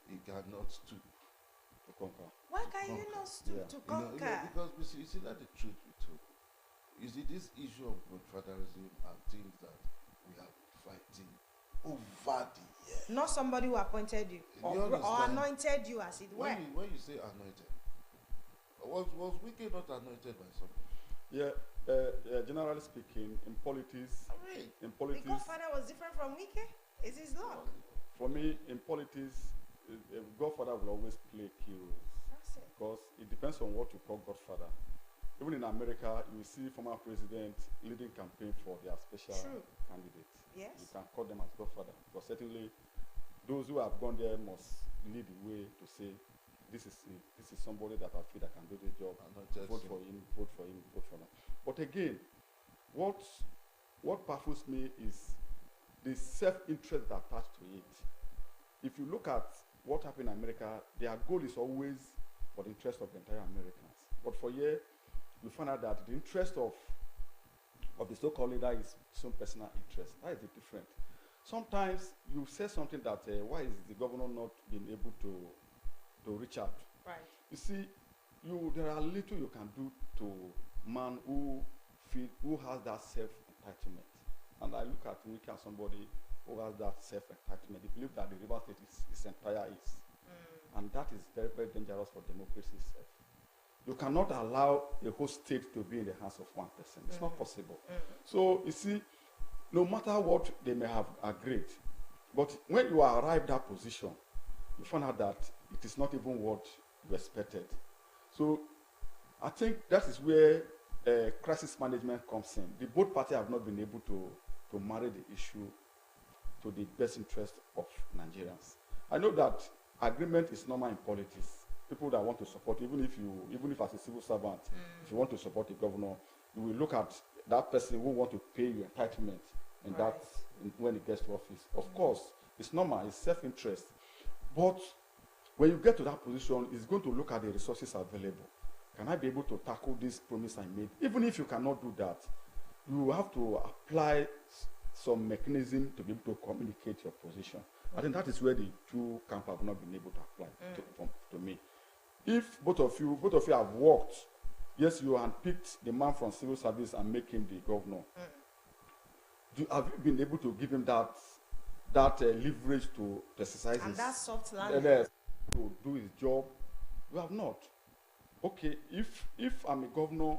Speaker 3: he cannot stoop
Speaker 4: to conquer,
Speaker 1: why can you not stoop to conquer?
Speaker 3: Because you see that the truth we told. You see, this issue of godfatherism are things that we are fighting over the years.
Speaker 1: Not somebody who appointed you or anointed you, as it were.
Speaker 3: When you say anointed, was Wike not anointed by somebody?
Speaker 4: Yeah, generally speaking, in politics,
Speaker 1: the godfather was different from Wike. Is his luck?
Speaker 4: For me, in politics, godfather will always play key roles.
Speaker 1: That's it.
Speaker 4: Because it depends on what you call godfather. Even in America, you will see former presidents leading campaign for their special candidate.
Speaker 1: Yes.
Speaker 4: You can call them as godfather. But certainly, those who have gone there must lead the way to say, this is somebody that I feel that can do the job. Vote for him, vote for him, vote for him. But again, what baffles me is the self-interest attached to it. If you look at what happened in America, their goal is always for the interest of the entire Americans. But for here, you find out that the interest of the so-called leader is some personal interest. That is the difference. Sometimes you say something that why is the governor not being able to reach out?
Speaker 1: Right.
Speaker 4: You see, there are little you can do to man who has that self-entitlement. And I look at Wiki as somebody who has that self-entitlement. They believe that the River State is entire is. And that is very, very dangerous for democracy itself. You cannot allow a whole state to be in the hands of one person. It's not possible. So, you see, no matter what they may have agreed, but when you arrive at that position, you find out that it is not even what you expected. So, I think that is where crisis management comes in. The both parties have not been able to marry the issue to the best interest of Nigerians. I know that agreement is normal in politics. People that want to support, even if as a civil servant, if you want to support the governor, you will look at that person who want to pay your entitlement and
Speaker 1: Right.
Speaker 4: when he gets to office. Of course, it's normal, it's self-interest. But when you get to that position, it's going to look at the resources available. Can I be able to tackle this promise I made? Even if you cannot do that, you have to apply some mechanism to be able to communicate your position. I think that is where the two camps have not been able to apply to me. If both of you have worked, yes, you handpicked the man from civil service and make him the governor. Have you been able to give him that leverage to exercise
Speaker 1: And
Speaker 4: his
Speaker 1: that soft landing.
Speaker 4: to do his job? You have not. Okay, if I'm a governor,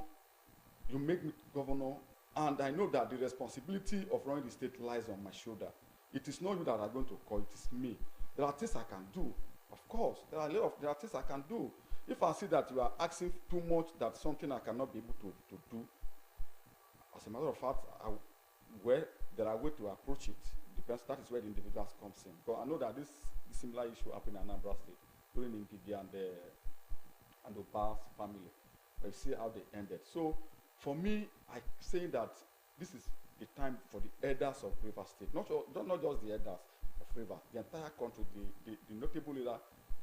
Speaker 4: you make me governor, and I know that the responsibility of running the state lies on my shoulder. It is not you that are going to call, it is me. There are things I can do. Of course, there are things I can do. If I see that you are asking too much, that something I cannot be able to do, as a matter of fact, there are ways to approach it. Depends. That is where the individuals comes in. Because I know that this similar issue happened in Anambra State during Ngigi and the Obas family. But you see how they ended. So, for me, I say that this is the time for the elders of River State, not just the elders of River, the entire country, the notable leader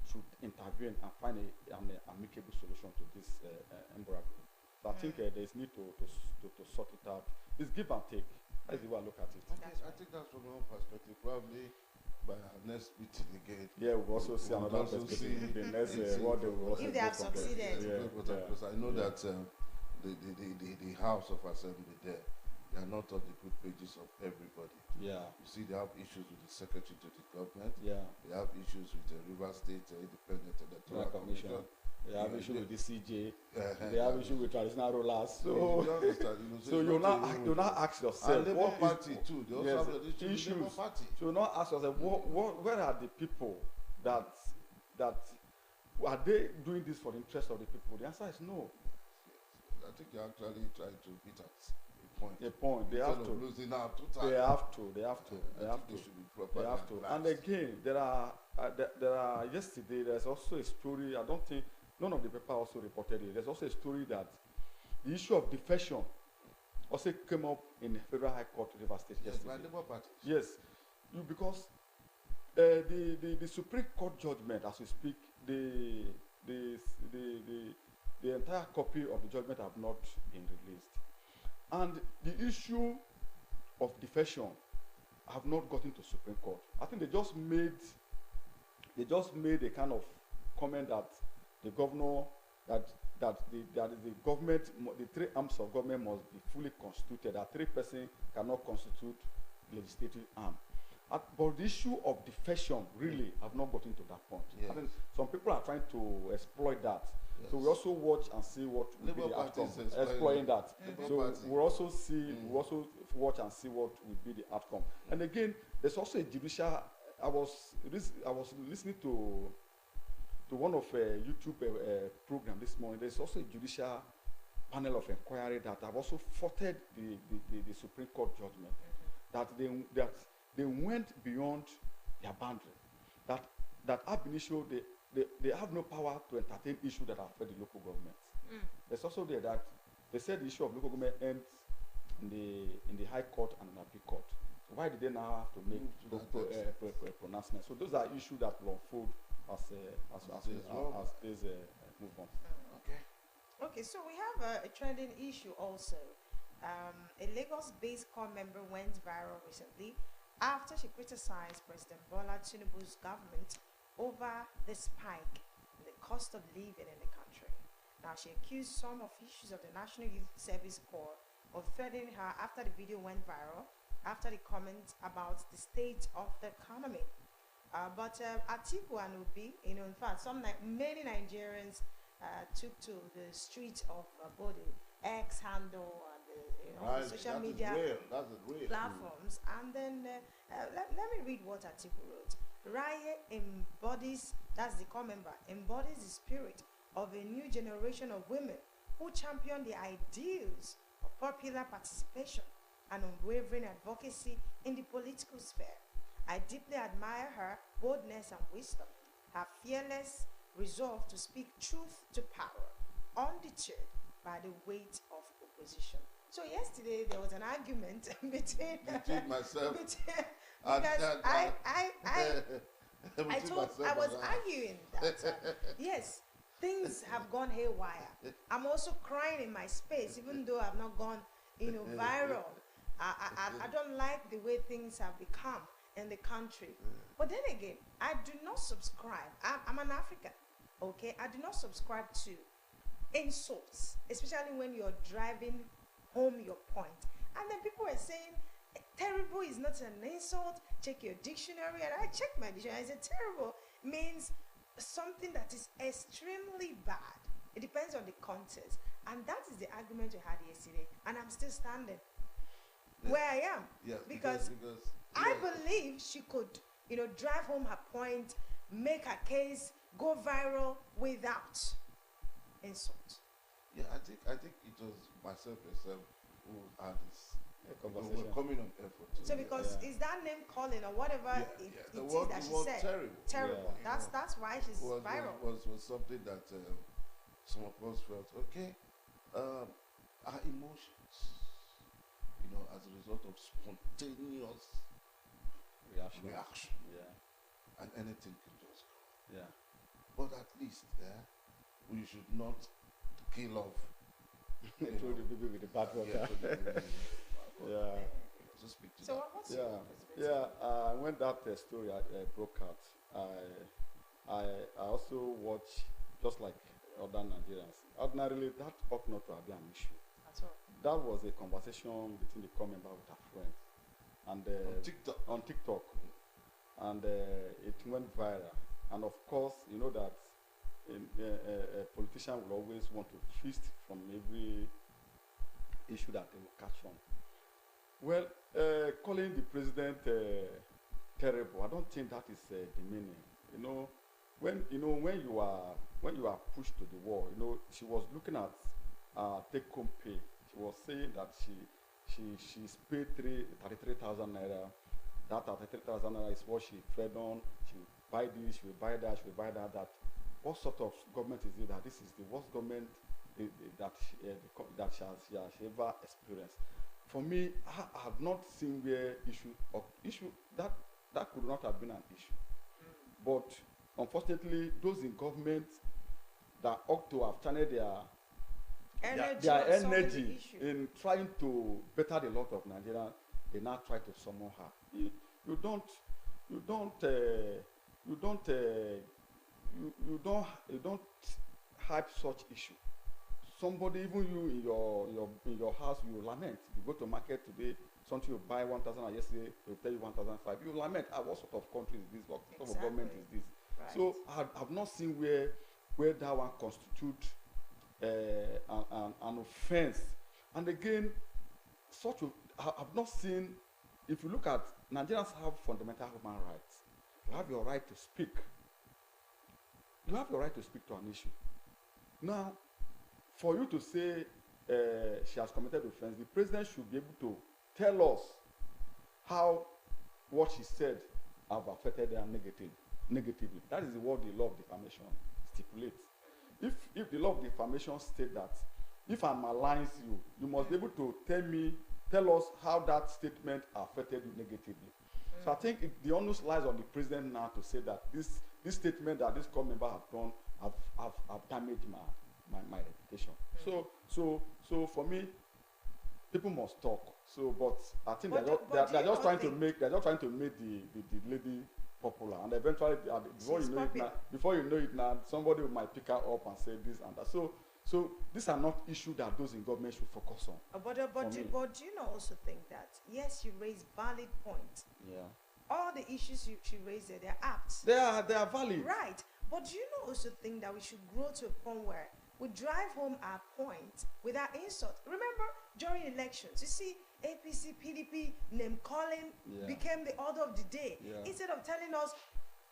Speaker 4: should intervene and find an amicable solution to this embargo. So I think there is need to sort it out. It's give and take. That's the way I look at it.
Speaker 3: I think that's from one perspective. Probably by our next meeting again.
Speaker 4: Yeah, we'll also see another perspective. The next what they will also
Speaker 1: If they have
Speaker 4: go from there.
Speaker 1: succeeded.
Speaker 3: Because I know that the House of Assembly there, they are not on the good pages of everybody.
Speaker 4: Yeah.
Speaker 3: You see, they have issues with the secretary to the government.
Speaker 4: Yeah.
Speaker 3: They have issues with the River State Independent Electoral Commission.
Speaker 4: They have issue with the CJ.
Speaker 3: Uh-huh.
Speaker 4: They have issue with traditional rulers.
Speaker 3: So,
Speaker 4: So you now ask yourself,
Speaker 3: and Labour
Speaker 4: what
Speaker 3: Party
Speaker 4: is,
Speaker 3: too. They also
Speaker 4: yes,
Speaker 3: have an issue with
Speaker 4: issues.
Speaker 3: Labour Party.
Speaker 4: So you now ask yourself, where are the people that are they doing this for the interest of the people? The answer is no.
Speaker 3: I think you're actually trying to hit at a point.
Speaker 4: A point. They have
Speaker 3: Instead
Speaker 4: to.
Speaker 3: of losing out totally.
Speaker 4: They have to. They have to.
Speaker 3: I
Speaker 4: They have
Speaker 3: think
Speaker 4: to.
Speaker 3: they should be proper.
Speaker 4: They have to. And again, there are yesterday. There's also a story. I don't think none of the paper also reported it. There's also a story that the issue of defection also came up in the Federal High Court, River State
Speaker 3: Yes,
Speaker 4: yesterday.
Speaker 3: by Labour Party.
Speaker 4: Yes, because the Supreme Court judgment, as we speak, the entire copy of the judgment have not been released, and the issue of defection have not gotten to Supreme Court. I think they just made a kind of comment that the governor that the government, the three arms of government must be fully constituted. That three persons cannot constitute legislative arm. But the issue of defection really have not gotten to that point.
Speaker 3: Yes.
Speaker 4: I think some people are trying to exploit that.
Speaker 3: Yes.
Speaker 4: So we also watch and see what will be
Speaker 3: Labour
Speaker 4: the
Speaker 3: Party
Speaker 4: outcome.
Speaker 3: is
Speaker 4: Exploiting that.
Speaker 3: Labour
Speaker 4: So
Speaker 3: Party.
Speaker 4: we'll also see, we'll also watch and see what will be the outcome. And again, there's also a judicial. I was listening to one of YouTube program this morning. There's also a judicial panel of inquiry that have also faulted the Supreme Court judgment, that they went beyond their boundary. That ab initio they have no power to entertain issues that affect the local governments. There's also there that they said the issue of local government ends in the High Court and in the Appeal Court. Why did they now have to make pronouncements? So those are issues that will unfold as days move on.
Speaker 3: Okay.
Speaker 1: Okay, so we have a trending issue also. A Lagos-based core member went viral recently after she criticized President Bola Tinubu's government over the spike in the cost of living in the country. Now, she accused some officials of the National Youth Service Corps of threatening her after the video went viral, after the comments about the state of the economy. But Atiku and Obi, in fact, many Nigerians took to the streets of both the X handle and
Speaker 3: Right,
Speaker 1: the social
Speaker 3: that is
Speaker 1: media
Speaker 3: real. That's real.
Speaker 1: platforms. And then let me read what Atiku wrote. Raye embodies, that's the core member, embodies the spirit of a new generation of women who champion the ideals of popular participation and unwavering advocacy in the political sphere. I deeply admire her boldness and wisdom, her fearless resolve to speak truth to power, undeterred by the weight of opposition. So yesterday there was an argument
Speaker 3: Between myself
Speaker 1: because I was arguing that yes, things have gone haywire. I'm also crying in my space, even though I've not gone, viral. I don't like the way things have become in the country. But then again, I do not subscribe. I'm an African, okay? I do not subscribe to insults, especially when you're driving home your point. And then people are saying, terrible is not an insult. Check your dictionary. And I checked my dictionary. I said, terrible means something that is extremely bad. It depends on the context. And that is the argument we had yesterday. And I'm still standing where I am.
Speaker 3: Yes,
Speaker 1: because I believe she could, drive home her point, make her case, go viral without insult.
Speaker 3: Yeah, I think it was myself who had this
Speaker 4: Conversation.
Speaker 3: We're coming on effort.
Speaker 1: So because is that name calling or whatever it is that she said terrible.
Speaker 3: Yeah.
Speaker 1: That's why she's viral.
Speaker 3: Was something that some of us felt okay. Our emotions, as a result of spontaneous reaction.
Speaker 4: Yeah.
Speaker 3: And anything can just go.
Speaker 4: Yeah.
Speaker 3: But at least we should not kill off
Speaker 4: Through the people with the bad water. Yeah.
Speaker 3: So speak to
Speaker 1: So
Speaker 3: that.
Speaker 1: what's
Speaker 4: Yeah.
Speaker 1: your perspective?
Speaker 4: Yeah. When that story broke out, I also watch just like other Nigerians. Ordinarily, that ought not to have been an issue.
Speaker 1: That's all.
Speaker 4: That was a conversation between the core member with her friends, and on TikTok, and it went viral. And of course, you know that a politician will always want to feast from every issue that they will catch on. Well, calling the president terrible, I don't think that is demeaning. When you are pushed to the wall, she was looking at take-home pay. She was saying that she's paid 33,000 naira. That 33,000 naira is what she fed on. She will buy this, she will buy that, she will buy that. What sort of government is it that this is the worst government that she has ever experienced? For me, I have not seen where issue that could not have been an issue. But unfortunately, those in government that ought to have channeled their energy in trying to better the lot of Nigerians, they now try to summon her. You don't hype such issue. Somebody, even you in your house, you lament. You go to market today, something you buy 1,000, and yesterday they tell you 1,005. You lament. What sort of country is this? What sort of government is this?
Speaker 1: Right.
Speaker 4: So I've not seen where that one constitute an offense. And again, I've not seen. If you look at Nigerians have fundamental human rights. You have your right to speak. You have your right to speak to an issue. Now, for you to say she has committed offense, the president should be able to tell us how what she said have affected her negatively. That is what the law of defamation stipulates. If the law of defamation states that if I malign you, you must be able to tell us how that statement affected you negatively. So I think the onus lies on the president now to say that this statement that this core member have done have damaged my reputation. So for me, people must talk. So, but I think they're just trying to make the lady popular, and eventually before you know it now, somebody might pick her up and say this and that. So these are not issues that those in government should focus on.
Speaker 1: But do you not also think that yes, you raise valid points.
Speaker 4: Yeah.
Speaker 1: All the issues you raise there, they're apt.
Speaker 4: They are valid.
Speaker 1: Right. But do you not also think that we should grow to a point where we drive home our point without insult? Remember, during elections, you see, APC, PDP, name calling became the order of the day.
Speaker 4: Yeah.
Speaker 1: Instead of telling us,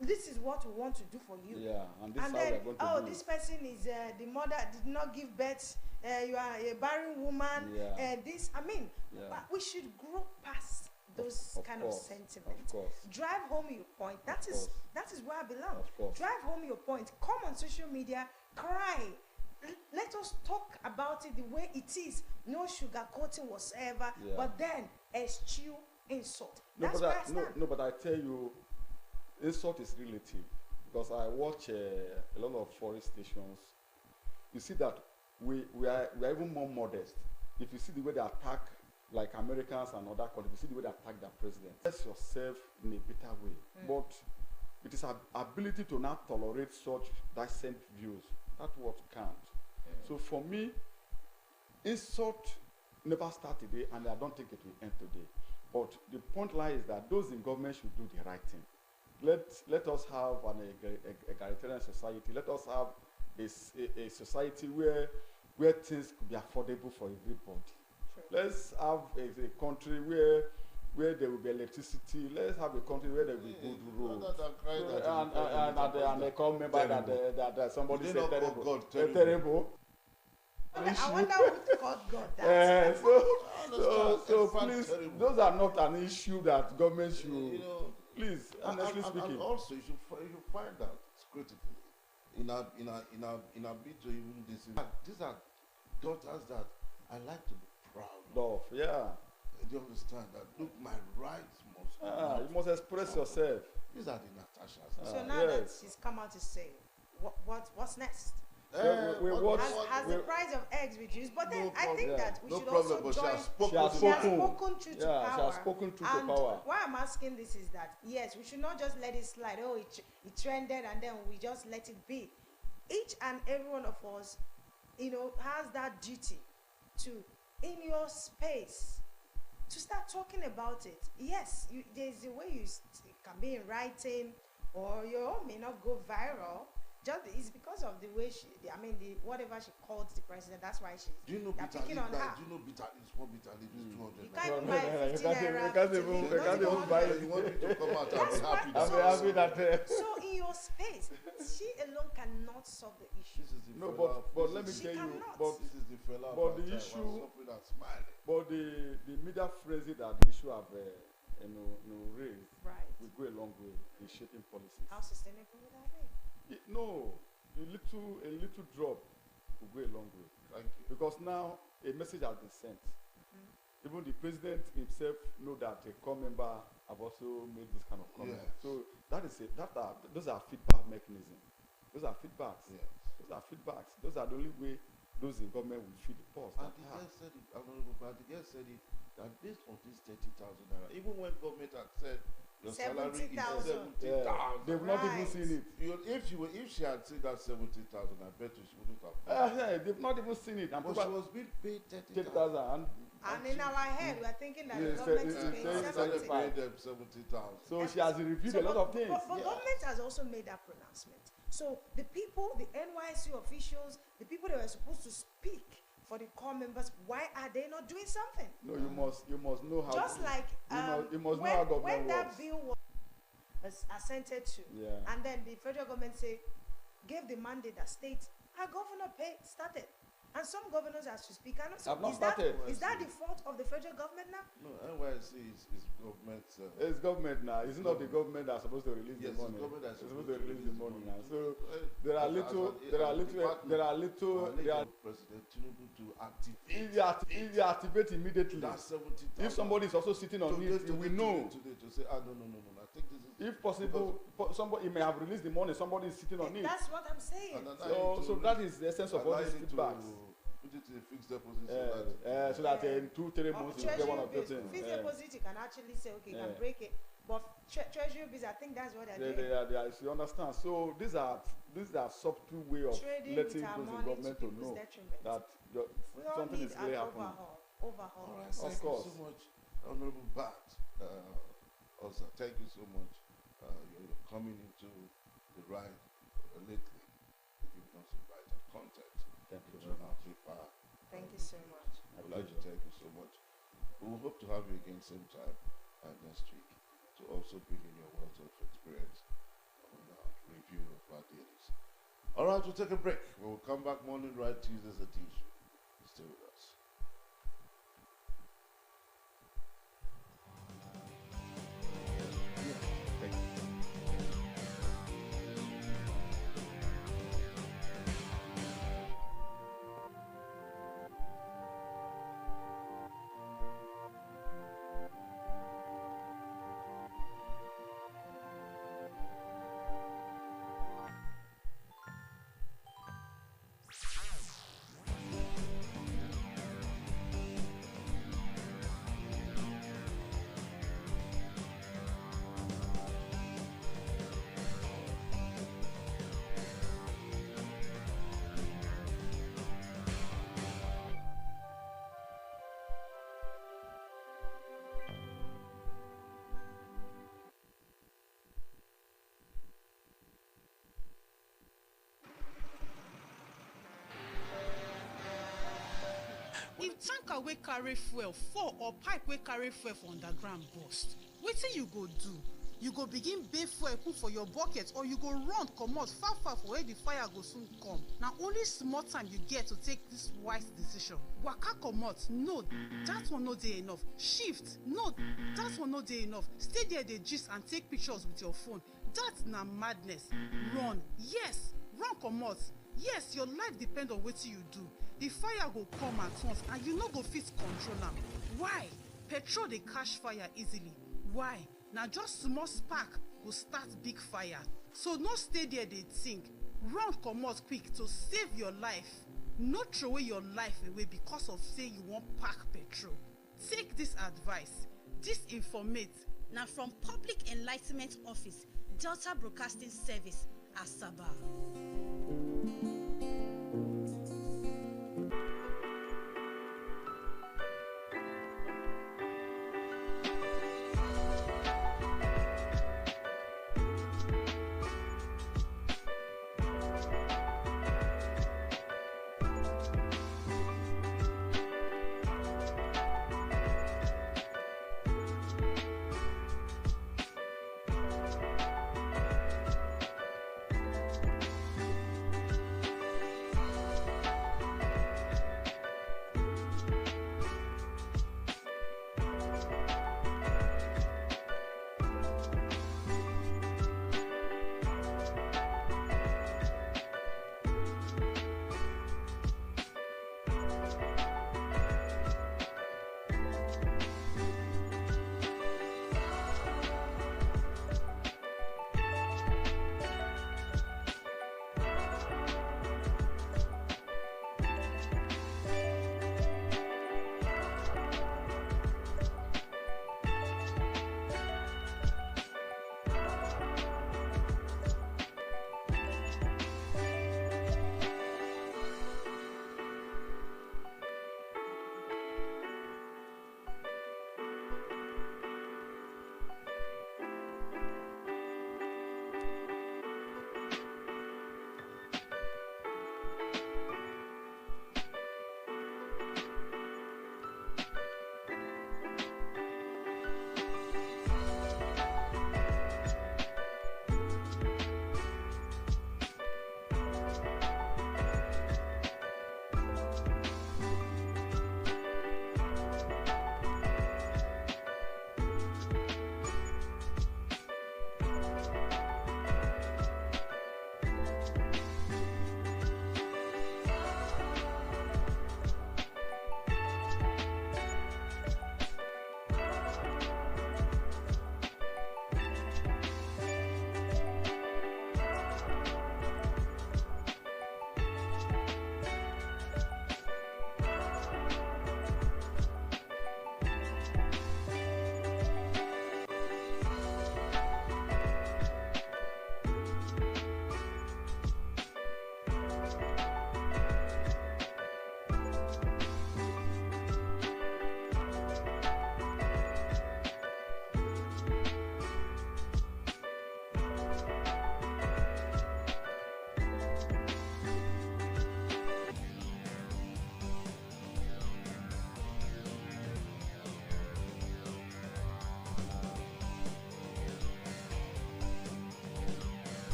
Speaker 1: this is what we want to do for you.
Speaker 4: Yeah, and this is how
Speaker 1: then,
Speaker 4: we're going to do
Speaker 1: this
Speaker 4: it.
Speaker 1: person is the mother did not give birth. You are a barren woman.
Speaker 4: Yeah.
Speaker 1: But we should grow past those kind of sentiments.
Speaker 4: Of course.
Speaker 1: Drive home your point. That is where I belong.
Speaker 4: Of course.
Speaker 1: Drive home your point. Come on social media, cry. Let us talk about it the way it is. No sugarcoating whatsoever.
Speaker 4: Yeah.
Speaker 1: But then eschew insult.
Speaker 4: No,
Speaker 1: That's
Speaker 4: but
Speaker 1: where I stand.
Speaker 4: but I tell you, insult is relative, because I watch a lot of foreign stations. You see that we are even more modest. If you see the way they attack, like Americans and other countries, you see the way they attack their president. Express yourself in a better way. But it is our ability to not tolerate such dissent views. That's what counts. So for me, insult never start today, and I don't think it will end today. But the point lies that those in government should do the right thing. Let us have an egalitarian society. Let us have a society where things could be affordable for everybody.
Speaker 1: Sure.
Speaker 4: Let's have a country where there will be electricity. Let's have a country where there will be good roads. And they call member that somebody said terrible.
Speaker 1: I wonder who called God that.
Speaker 4: So please, those are not an issue that government should. Please, honestly speaking.
Speaker 3: And also, you should find out critically in our bid to even this. These are daughters that I like to be proud of.
Speaker 4: Yeah.
Speaker 3: Do you understand that? Look, my rights must.
Speaker 4: You must express yourself.
Speaker 3: These are the Natashas.
Speaker 1: So now that she's come out to say, what's next?
Speaker 4: Has
Speaker 1: the price of eggs reduced? But then I think that we should
Speaker 3: problem,
Speaker 1: also join.
Speaker 4: She has spoken
Speaker 1: Truth to power.
Speaker 4: She has spoken truth to
Speaker 1: And
Speaker 4: power.
Speaker 1: why I'm asking this is that yes, we should not just let it slide. Oh, it trended and then we just let it be. Each and every one of us, has that duty to, in your space, to start talking about it. Yes, there's a way you can be in writing, or your own may not go viral. It's because of the way whatever she called the president. That's why she's.
Speaker 3: Do you know
Speaker 1: picking on her.
Speaker 3: Do you know bitter leaf? What bitter leaf is 200?
Speaker 1: You can't even buy 15 naira.
Speaker 4: You can't even buy it.
Speaker 3: You want me to come out and be happy?
Speaker 4: I'm happy that.
Speaker 1: So in your space, she alone cannot solve the issue.
Speaker 3: This is the
Speaker 4: But let me tell you.
Speaker 3: this is the fella.
Speaker 4: But the issue.
Speaker 3: Smiling.
Speaker 4: But the media frenzy that the issue have raised will go a long way in shaping policies.
Speaker 1: How sustainable would that be?
Speaker 4: No, a little drop will go a long way.
Speaker 3: Thank you.
Speaker 4: Because now a message has been sent. Even the president himself know that a core member have also made this kind of comment.
Speaker 3: Yes.
Speaker 4: So those are feedback mechanisms. Those are feedbacks.
Speaker 3: Yes.
Speaker 4: Those are feedbacks. Those are the only way those in government will feel the pulse.
Speaker 3: And the guy said it, that based on this 30,000 naira, even when government had said your salary is
Speaker 1: 70,000.
Speaker 3: 70,000.
Speaker 4: They've not even seen it.
Speaker 3: If she had said that 70,000, I bet you she wouldn't have.
Speaker 4: They've not even seen it. And
Speaker 3: But she was being paid 30,000.
Speaker 4: 30,000.
Speaker 1: And in our head, we are thinking that
Speaker 4: Yes,
Speaker 1: the government is
Speaker 4: it's
Speaker 1: paying
Speaker 3: Started
Speaker 1: 70.
Speaker 3: paying them 70,000.
Speaker 4: So she has reviewed a lot of things.
Speaker 1: But government has also made that pronouncement. So the people, the NYC officials, the people that were supposed to speak for the core members, why are they not doing something?
Speaker 4: No, you must know how.
Speaker 1: Just like
Speaker 4: you must know how government
Speaker 1: when that
Speaker 4: works.
Speaker 1: bill was assented to,
Speaker 4: Yeah.
Speaker 1: and then the federal government gave the mandate that states, our governor started. And some governors as to speak. And also,
Speaker 4: I've not
Speaker 1: is that
Speaker 4: started.
Speaker 1: is that the fault of the federal government now?
Speaker 3: No, NYC is government.
Speaker 4: It's government now. It's not the government that's supposed to release
Speaker 3: Yes,
Speaker 4: the money.
Speaker 3: it's government that's
Speaker 4: It's supposed to release the money now. So
Speaker 3: There are President Tinubu to activate.
Speaker 4: if they activate immediately,
Speaker 3: That's 70,000.
Speaker 4: if somebody is also sitting on it, we know.
Speaker 3: Today to say, no. I think this is.
Speaker 4: If possible, somebody may have released the money. Somebody is sitting on it.
Speaker 1: That's what I'm saying.
Speaker 4: So that is the essence of all these feedbacks.
Speaker 3: Put it in a fixed deposit
Speaker 4: So that in 2-3 months you get one of those things.
Speaker 1: Fixed deposit, you can actually say, okay, you can break it. But treasury bills, I think that's what they're doing.
Speaker 4: They are, you understand? So these are subtle way of
Speaker 1: Trading
Speaker 4: letting
Speaker 1: with our
Speaker 4: the
Speaker 1: money
Speaker 4: government
Speaker 1: to
Speaker 4: to know
Speaker 1: detriment.
Speaker 4: that
Speaker 1: We all
Speaker 4: something
Speaker 1: need
Speaker 4: is
Speaker 1: an
Speaker 4: really happening.
Speaker 1: overhaul.
Speaker 3: All right,
Speaker 4: Of
Speaker 3: thank
Speaker 4: course.
Speaker 3: you so much, Honorable Bat. Also, thank you so much. You're coming into the ride lately, giving us the right contact
Speaker 4: Thank you
Speaker 3: into
Speaker 4: very
Speaker 3: our
Speaker 4: much.
Speaker 3: paper.
Speaker 1: Thank you so much.
Speaker 3: I would like to thank you so much. We will hope to have you again same time next week to also bring in your wealth of experience on review of our dailies. All right, we'll take a break. We will come back morning right Tuesdays at usual. Stay with us.
Speaker 2: If tanker wey carry fuel fall or pipe wey carry fuel for underground burst, wetin you go do? You go begin bae fuel put for your bucket, or you go run comot far for where the fire go soon come. Na only small time you get to take this wise decision. Waka comot, no, that one no dey enough. Shift, no, that one no dey enough. Stay there dey gist and take pictures with your phone. That na madness. Run, yes, run comot. Yes, your life depend on wetin you do. The fire go come at once and you no go fit control am. Why? Petrol dey catch fire easily. Why? Na just small spark go start big fire. So no stay there dey think. Run comot quick to save your life. No throway your life away because of say you wan pack petrol. Take this advice. This informate
Speaker 5: na from Public Enlightenment Office, Delta Broadcasting Service, Asaba.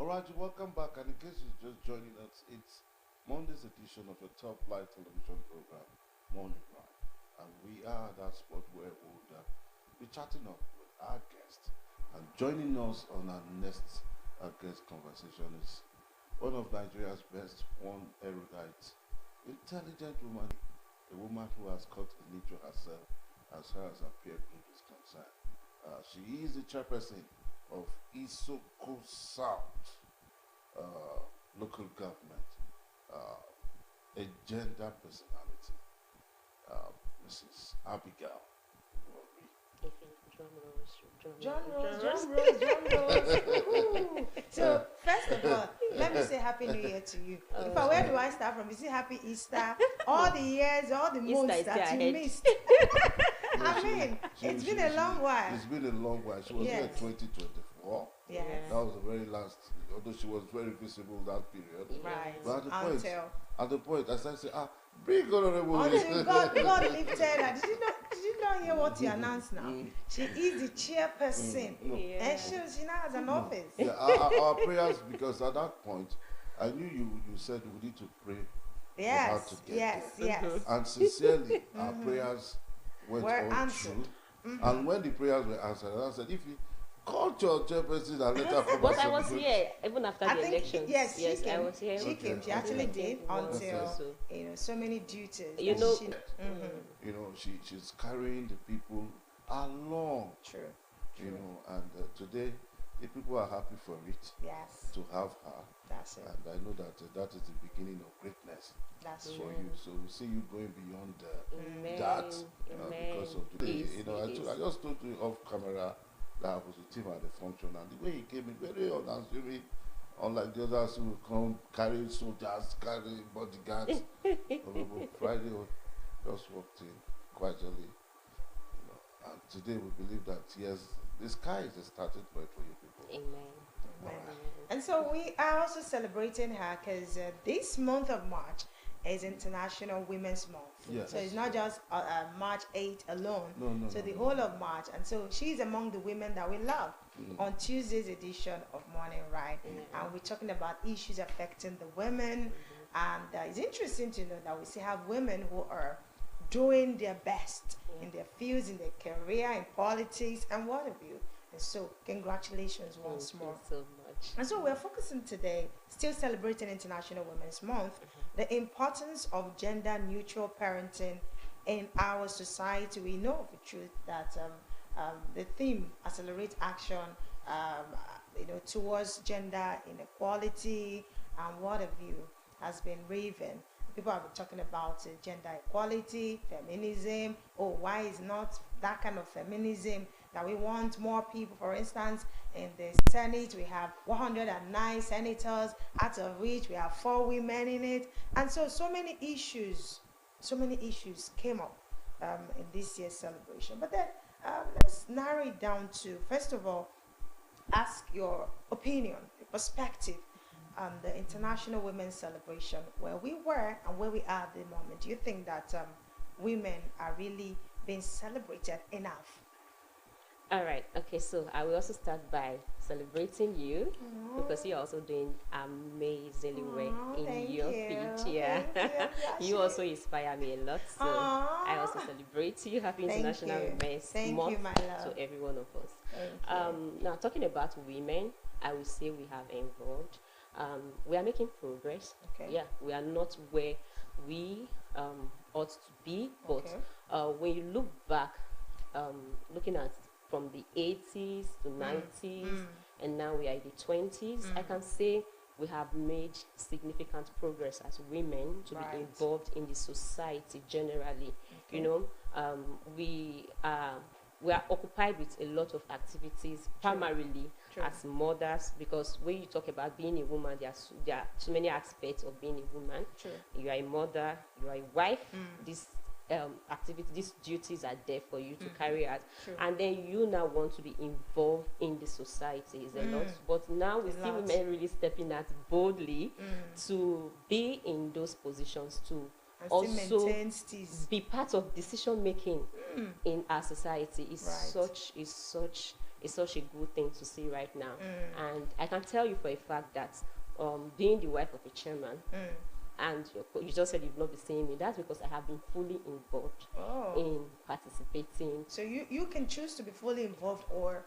Speaker 3: All right, welcome back. And in case you're just joining us, it's Monday's edition of a top flight television program, Morning Run. And we are that spot where we'll be chatting up with our guest. And joining us on our next guest conversation is one of Nigeria's best, one erudite, intelligent woman, a woman who has cut a niche herself as far as her peer group is concerned. She is the chairperson of Isoko South local government, a gender personality, Mrs. Abigail.
Speaker 1: Drum rolls. So first of all, let me say Happy New Year to you. In fact, where do I start from? Is it Happy Easter? All the years, all the months that you missed. I mean, it's been a long while.
Speaker 3: It's been a long while. She was here in 2024.
Speaker 1: Yes.
Speaker 3: That was the very last, although she was very visible that period.
Speaker 1: Right.
Speaker 3: But
Speaker 1: Until
Speaker 3: at the point, as I say, bring Honorable.
Speaker 1: until God lifted her. Did you not hear what he announced now? She is the chairperson. And she now has an office.
Speaker 3: Yeah, our prayers, because at that point, I knew you said we need to pray for her to get there.
Speaker 1: Yes.
Speaker 3: And sincerely, our prayers went
Speaker 1: Were
Speaker 3: all
Speaker 1: answered.
Speaker 3: true. And when the prayers were answered, I said, if you call your chairperson and let her come
Speaker 6: But I was here even after
Speaker 1: I
Speaker 6: the
Speaker 1: think
Speaker 6: elections.
Speaker 1: yes, she came.
Speaker 6: I was here.
Speaker 1: She came. She actually did until
Speaker 6: So,
Speaker 1: so many duties.
Speaker 6: You
Speaker 1: that
Speaker 6: know-
Speaker 1: she,
Speaker 3: You know, she's carrying the people along.
Speaker 1: true.
Speaker 3: You know, and today the people are happy for it
Speaker 1: Yes,
Speaker 3: to have her,
Speaker 1: that's it.
Speaker 3: and I know that that is the beginning of greatness
Speaker 1: That's
Speaker 3: for
Speaker 1: true.
Speaker 3: you. So we see you going beyond
Speaker 6: Amen.
Speaker 3: that
Speaker 6: Amen.
Speaker 3: because of today.
Speaker 6: Yes,
Speaker 3: You know,
Speaker 6: it is.
Speaker 3: I just told you off camera that I was with him at the function, and the way he came in, very unassuming, unlike the others who come carrying soldiers, carrying bodyguards. Friday just walked in quietly, you know, and today we believe that yes, the sky is the starting point for you people.
Speaker 6: Amen.
Speaker 1: Amen. And so we are also celebrating her because this month of March is International Women's Month.
Speaker 3: Yes.
Speaker 1: So it's not just March 8 alone.
Speaker 3: No,
Speaker 1: So the
Speaker 3: no.
Speaker 1: whole of March. And so she's among the women that we love on Tuesday's edition of Morning Ride. And we're talking about issues affecting the women. And it's interesting to know that we still have women who are doing their best in their fields, in their career, in politics, and what have you. And so congratulations once
Speaker 6: Thank
Speaker 1: more.
Speaker 6: you so much.
Speaker 1: And so we're focusing today, still celebrating International Women's Month, the importance of gender-neutral parenting in our society. We know the truth that the theme, accelerate action, towards gender inequality and what have you, has been raven. People have been talking about gender equality, feminism. Oh, why is not that kind of feminism that we want more people? For instance, in the Senate, we have 109 senators, out of which we have 4 women in it. And so many issues came up in this year's celebration. But then let's narrow it down to, first of all, ask your opinion, your perspective on the International Women's Celebration, where we were and where we are at the moment. Do you think that women are really being celebrated enough?
Speaker 6: All right. Okay. So I will also start by celebrating you because you're also doing amazingly well in
Speaker 1: thank
Speaker 6: your
Speaker 1: you.
Speaker 6: field. Yeah.
Speaker 1: Thank you.
Speaker 6: You also inspire me a lot. So I also celebrate you. Happy
Speaker 1: Thank
Speaker 6: International
Speaker 1: you.
Speaker 6: Women's
Speaker 1: Thank
Speaker 6: Month
Speaker 1: you, my love.
Speaker 6: to every one of us.
Speaker 1: Thank you.
Speaker 6: Now talking about women, I would say we have evolved. We are making progress.
Speaker 1: Okay.
Speaker 6: Yeah, we are not where we ought to be, but
Speaker 1: Okay.
Speaker 6: when you look back, looking at from the 80s to 90s, and now we are in the 20s, I can say we have made significant progress as women to
Speaker 1: Right.
Speaker 6: be involved in the society generally.
Speaker 1: Okay.
Speaker 6: You know, we are occupied with a lot of activities, primarily
Speaker 1: True.
Speaker 6: as mothers, because when you talk about being a woman, there are so many aspects of being a woman.
Speaker 1: True.
Speaker 6: You are a mother, you are a wife. These these duties are there for you to carry out.
Speaker 1: True.
Speaker 6: And then you now want to be involved in the society is a lot. But now we
Speaker 1: A
Speaker 6: see
Speaker 1: lot.
Speaker 6: women really stepping out boldly to be in those positions too.
Speaker 1: And still
Speaker 6: Also
Speaker 1: maintain steez.
Speaker 6: be part of decision making in our society is
Speaker 1: Right.
Speaker 6: such is such a good thing to see right now. And I can tell you for a fact that being the wife of a chairman, and you just said you've not been seeing me, that's because I have been fully involved in participating.
Speaker 1: So you can choose to be fully involved, or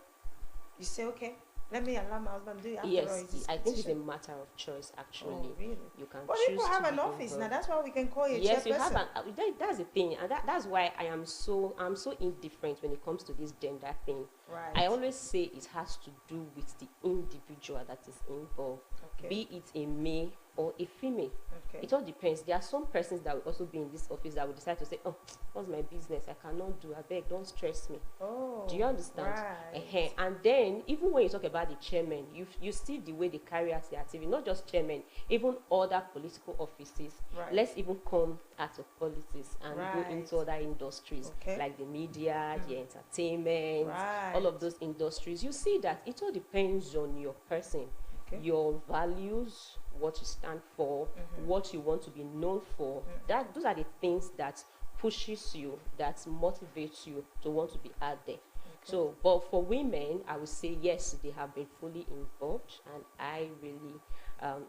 Speaker 1: you say, okay, let me allow my husband do it. After all,
Speaker 6: Yes,
Speaker 1: it's
Speaker 6: I think it's a
Speaker 1: petition.
Speaker 6: matter of choice actually.
Speaker 1: Oh, really?
Speaker 6: You can
Speaker 1: But
Speaker 6: choose
Speaker 1: people have
Speaker 6: to
Speaker 1: an
Speaker 6: be
Speaker 1: office now.
Speaker 6: involved.
Speaker 1: That's why we can call you a
Speaker 6: Yes, you have
Speaker 1: chairperson.
Speaker 6: that's the thing, and that's why I'm so indifferent when it comes to this gender thing.
Speaker 1: Right.
Speaker 6: I always say it has to do with the individual that is involved,
Speaker 1: Okay.
Speaker 6: be it a male or a female.
Speaker 1: Okay.
Speaker 6: It all depends. There are some persons that will also be in this office that will decide to say, oh, what's my business? I cannot do. I beg, don't stress me.
Speaker 1: Oh.
Speaker 6: Do you understand?
Speaker 1: Right.
Speaker 6: And then, even when you talk about the chairman, you see the way they carry out their activity, not just chairman, even other political offices.
Speaker 1: Right.
Speaker 6: Let's even come out of politics and go
Speaker 1: Right.
Speaker 6: into other industries,
Speaker 1: Okay.
Speaker 6: like the media, the entertainment,
Speaker 1: Right.
Speaker 6: all of those industries. You see that it all depends on your person,
Speaker 1: Okay.
Speaker 6: your values, what you stand for, what you want to be known for. Those are the things that pushes you, that motivates you to want to be out there. So, but for women, I would say yes, they have been fully involved, and I really,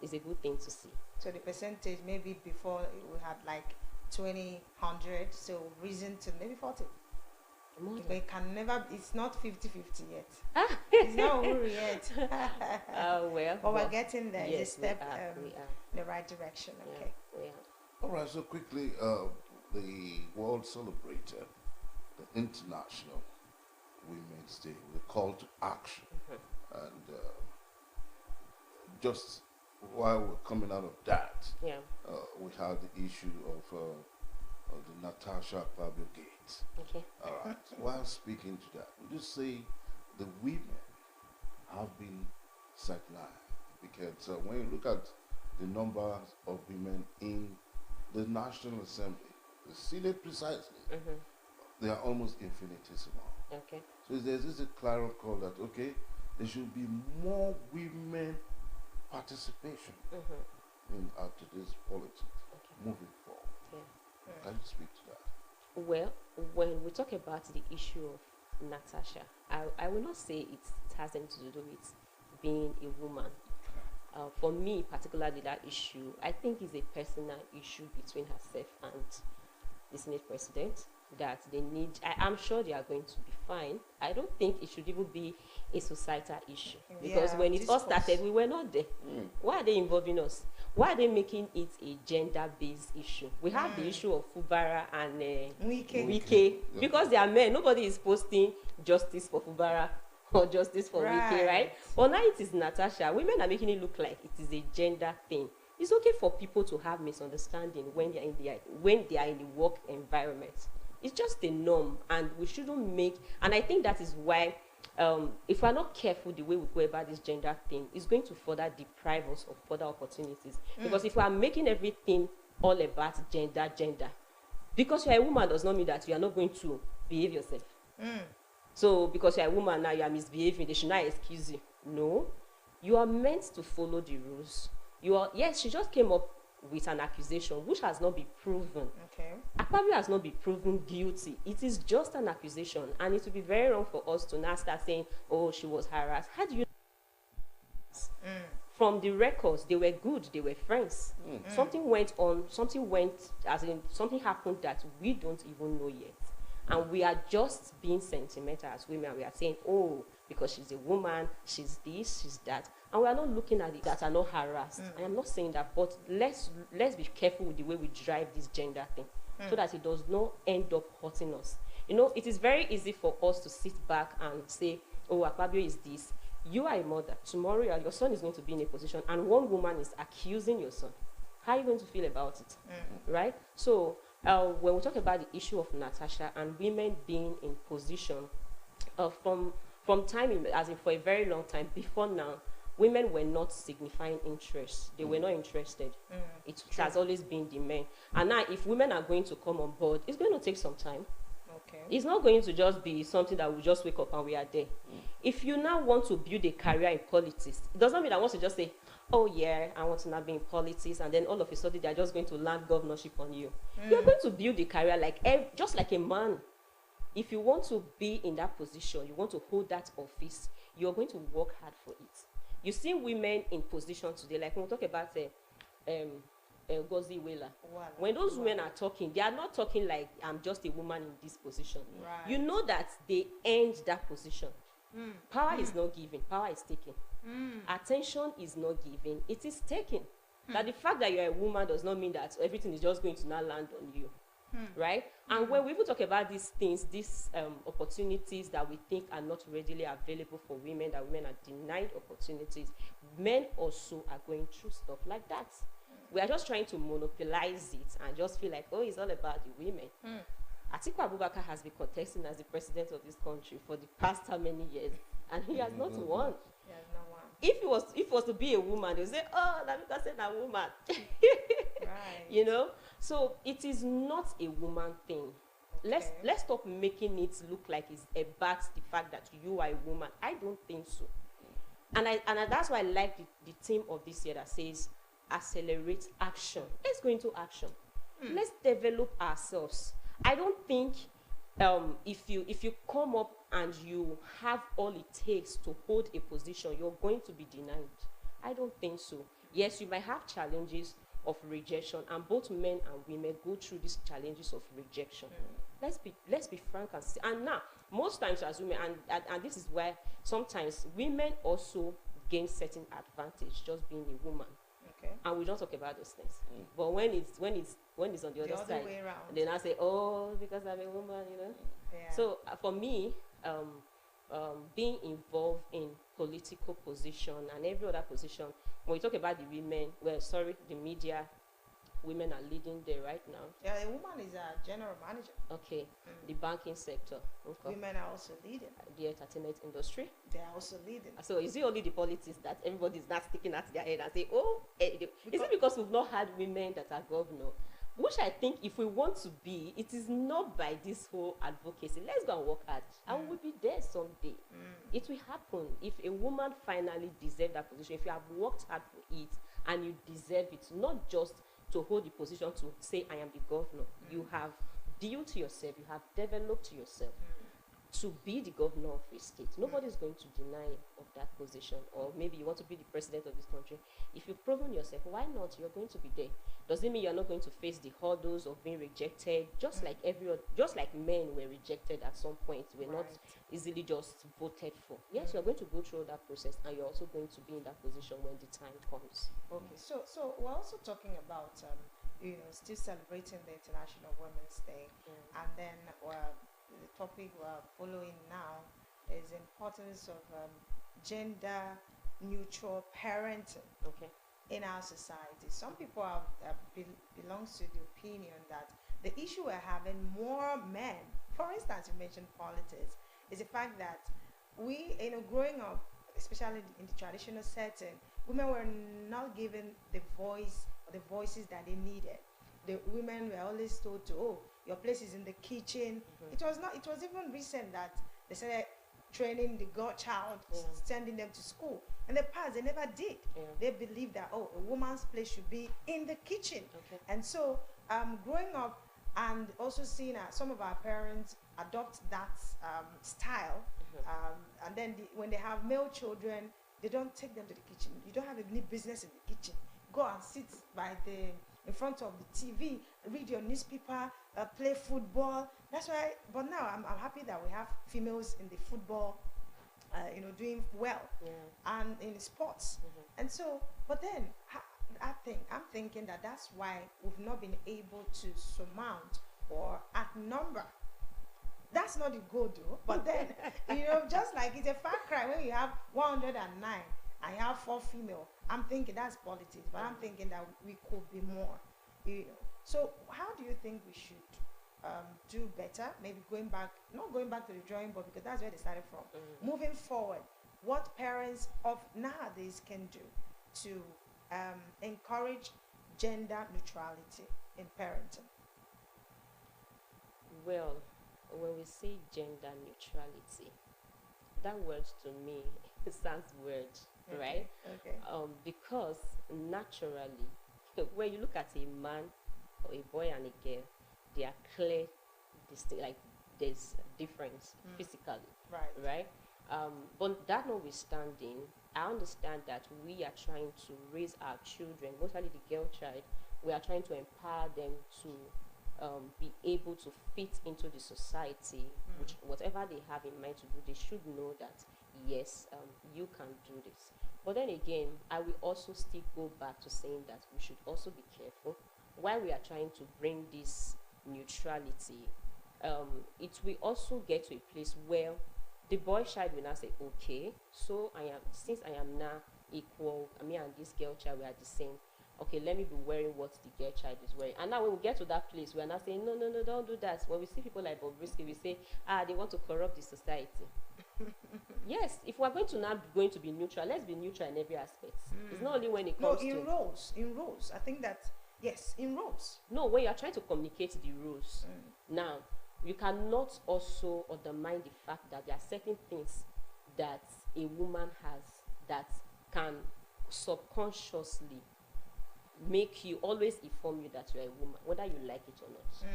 Speaker 6: it's a good thing to see.
Speaker 1: So the percentage, maybe before we had like 20, 100, so risen to maybe 40.
Speaker 6: More
Speaker 1: But it can never, it's not 50-50 yet.
Speaker 6: Ah.
Speaker 1: It's not Uru yet.
Speaker 6: Well,
Speaker 1: But we're getting there.
Speaker 6: yes,
Speaker 1: It's a step
Speaker 6: we are.
Speaker 1: in the right direction.
Speaker 6: Yeah,
Speaker 1: Okay.
Speaker 6: we are.
Speaker 3: All right, so quickly, the world celebrated the International Women's Day, the call to action. And just while we're coming out of that,
Speaker 6: Yeah.
Speaker 3: we had the issue of the Natasha Fabio Gate.
Speaker 6: Okay.
Speaker 3: All right. While speaking to that, would you say the women have been sidelined? Because when you look at the numbers of women in the National Assembly, the Senate precisely, they are almost infinitesimal.
Speaker 6: Okay.
Speaker 3: So there's this a clarion call that, okay, there should be more women participation in today's politics moving forward.
Speaker 6: Yeah.
Speaker 3: Can you speak to that?
Speaker 6: Well, when we talk about the issue of Natasha, I will not say it hasn't to do with being a woman. For me, particularly that issue, I think is a personal issue between herself and the Senate president that they need. I'm sure they are going to be fine. I don't think it should even be a societal issue because
Speaker 1: Yeah,
Speaker 6: when it all
Speaker 1: discourse.
Speaker 6: started, we were not there. Why are they involving us? Why are they making it a gender-based issue? We have the issue of Fubara and
Speaker 1: Wike.
Speaker 6: Wike because they are men. Nobody is posting justice for Fubara or justice for Wike, right? But now it is Natasha. Women are making it look like it is a gender thing. It's okay for people to have misunderstanding when they are in the work environment. It's just a norm, and we shouldn't make. And I think that is why, if we're not careful the way we go about this gender thing, it's going to further deprive us of further opportunities. Because if we are making everything all about gender, because you're a woman does not mean that you are not going to behave yourself. So because you're a woman now you are misbehaving, they should not excuse you. No, you are meant to follow the rules. Yes, she just came up with an accusation which has not been proven.
Speaker 1: Okay.
Speaker 6: Akpabio has not been proven guilty. It is just an accusation, and it would be very wrong for us to now start saying, "Oh, she was harassed." How do you? From the records, they were good. They were friends. Something went on. Something happened that we don't even know yet, and we are just being sentimental as women. We are saying, "Oh, because she's a woman, she's this, she's that." And we are not looking at it that are not harassed. I am not saying that, but let's be careful with the way we drive this gender thing, so that it does not end up hurting us. You know, it is very easy for us to sit back and say, "Oh, Akpabio is this." You are a mother. Tomorrow, your son is going to be in a position, and one woman is accusing your son. How are you going to feel about it, right? So, when we talk about the issue of Natasha and women being in position, from time, as in for a very long time before now, women were not signifying interest. They were not interested. It has always been the men. And now, if women are going to come on board, it's going to take some time.
Speaker 1: Okay.
Speaker 6: It's not going to just be something that we just wake up and we are there. If you now want to build a career in politics, it doesn't mean I want to just say, "Oh yeah, I want to now be in politics," and then all of a sudden they are just going to land governorship on you. You're going to build a career just like a man. if you want to be in that position, you want to hold that office, you're going to work hard for it. You see women in position today, like when we talk about Gozi Wela.
Speaker 1: Voila.
Speaker 6: When those women are talking, they are not talking like I'm just a woman in this position.
Speaker 1: Right.
Speaker 6: You know that they earned that position. Power is not given, power is taken. Attention is not given, it is taken. That the fact that you're a woman does not mean that everything is just going to now land on you. Right? And when we even talk about these things, these opportunities that we think are not readily available for women, that women are denied opportunities, men also are going through stuff like that. We are just trying to monopolize it and just feel like, oh, it's all about the women. Atiku Abubakar has been contesting as the president of this country for the past how many years, and he has not won.
Speaker 1: Yeah, no one.
Speaker 6: If it was to be a woman, they would say, oh, Lamika said a woman.
Speaker 1: Right.
Speaker 6: You know? So it is not a woman thing.
Speaker 1: Okay.
Speaker 6: Let's stop making it look like it's about the fact that you are a woman. I don't think so. And that's why I like the theme of this year that says accelerate action. Let's go into action. Let's develop ourselves. I don't think if you come up and you have all it takes to hold a position, you're going to be denied. I don't think so. Yes, you might have challenges of rejection, and both men and women go through these challenges of rejection. Let's be frank and see. And now, most times as women, and this is why sometimes women also gain certain advantage just being a woman.
Speaker 1: Okay.
Speaker 6: And we don't talk about those things. But when it's on the other side,
Speaker 1: way around.
Speaker 6: then I say, oh, because I'm a woman, you know.
Speaker 1: Yeah.
Speaker 6: So for me, being involved in political position and every other position, when we talk about the women, the media, women are leading there right now.
Speaker 1: Yeah, a woman is a general manager.
Speaker 6: Okay, the banking sector, okay.
Speaker 1: Women are also leading.
Speaker 6: The entertainment industry.
Speaker 1: They are also leading.
Speaker 6: So is it only the politics that everybody is not sticking at their head and say, oh, is it because we've not had women that are governor? Which I think if we want to be, it is not by this whole advocacy. Let's go and work hard. And we'll be there someday. It will happen. If a woman finally deserves that position, if you have worked hard for it and you deserve it, not just to hold the position to say, I am the governor. You have built yourself, you have developed yourself to be the governor of a state. Nobody is going to deny of that position. Or maybe you want to be the president of this country. If you've proven yourself, why not? You're going to be there. Does it mean you're not going to face the hurdles of being rejected? Just like men were rejected at some point, we're not easily just voted for. Yes, you're going to go through that process, and you're also going to be in that position when the time comes.
Speaker 1: Okay, so we're also talking about still celebrating the International Women's Day, and then the topic we're following now is the importance of gender neutral parenting.
Speaker 6: Okay.
Speaker 1: In our society, some people belongs to the opinion that the issue we're having more men, for instance, you mentioned politics, is the fact that we, growing up, especially in the traditional setting, women were not given the voice or the voices that they needed. The women were always told to, oh, your place is in the kitchen. It was even recent that they started training the godchild, sending them to school. In the past, they never did. They believed that, oh, a woman's place should be in the kitchen. Okay. And so, growing up and also seeing some of our parents adopt that style, and then when they have male children, they don't take them to the kitchen. You don't have any business in the kitchen. Go and sit in front of the TV, read your newspaper, play football. That's why. But now I'm happy that we have females in the football, doing well, and in sports. And so, but then I'm thinking that that's why we've not been able to surmount or outnumber. That's not the goal, though. But then, just like it's a far cry when you have 109 and you have 4 female. I'm thinking that's politics, but I'm thinking that we could be more. So how do you think we should do better? Maybe not going back to the drawing board, because that's where they started from. Moving forward, what parents of nowadays can do to encourage gender neutrality in parenting?
Speaker 6: Well, when we say gender neutrality, that word to me sounds weird, right?
Speaker 1: Okay.
Speaker 6: Because naturally, when you look at a man or a boy and a girl, they are clear, like there's a difference physically,
Speaker 1: Right.
Speaker 6: right? But that notwithstanding, I understand that we are trying to raise our children, mostly the girl child. We are trying to empower them to be able to fit into the society, which whatever they have in mind to do, they should know that yes, you can do this. But then again, I will also still go back to saying that we should also be careful while we are trying to bring this neutrality. It will also get to a place where the boy child will now say, okay, so I am, since I am now equal, I mean, and this girl child, we are the same. Okay, let me be wearing what the girl child is wearing. And now when we get to that place, we are not saying, no, no, no, don't do that. When we see people like Bobrisky, we say, they want to corrupt the society. Yes, if we're going to now be going to be neutral, let's be neutral in every aspect. It's not only when it
Speaker 1: No,
Speaker 6: comes to
Speaker 1: in roles. I think that yes, in roles.
Speaker 6: no, when you are trying to communicate the rules. Now, you cannot also undermine the fact that there are certain things that a woman has that can subconsciously make you always inform you that you are a woman, whether you like it or not.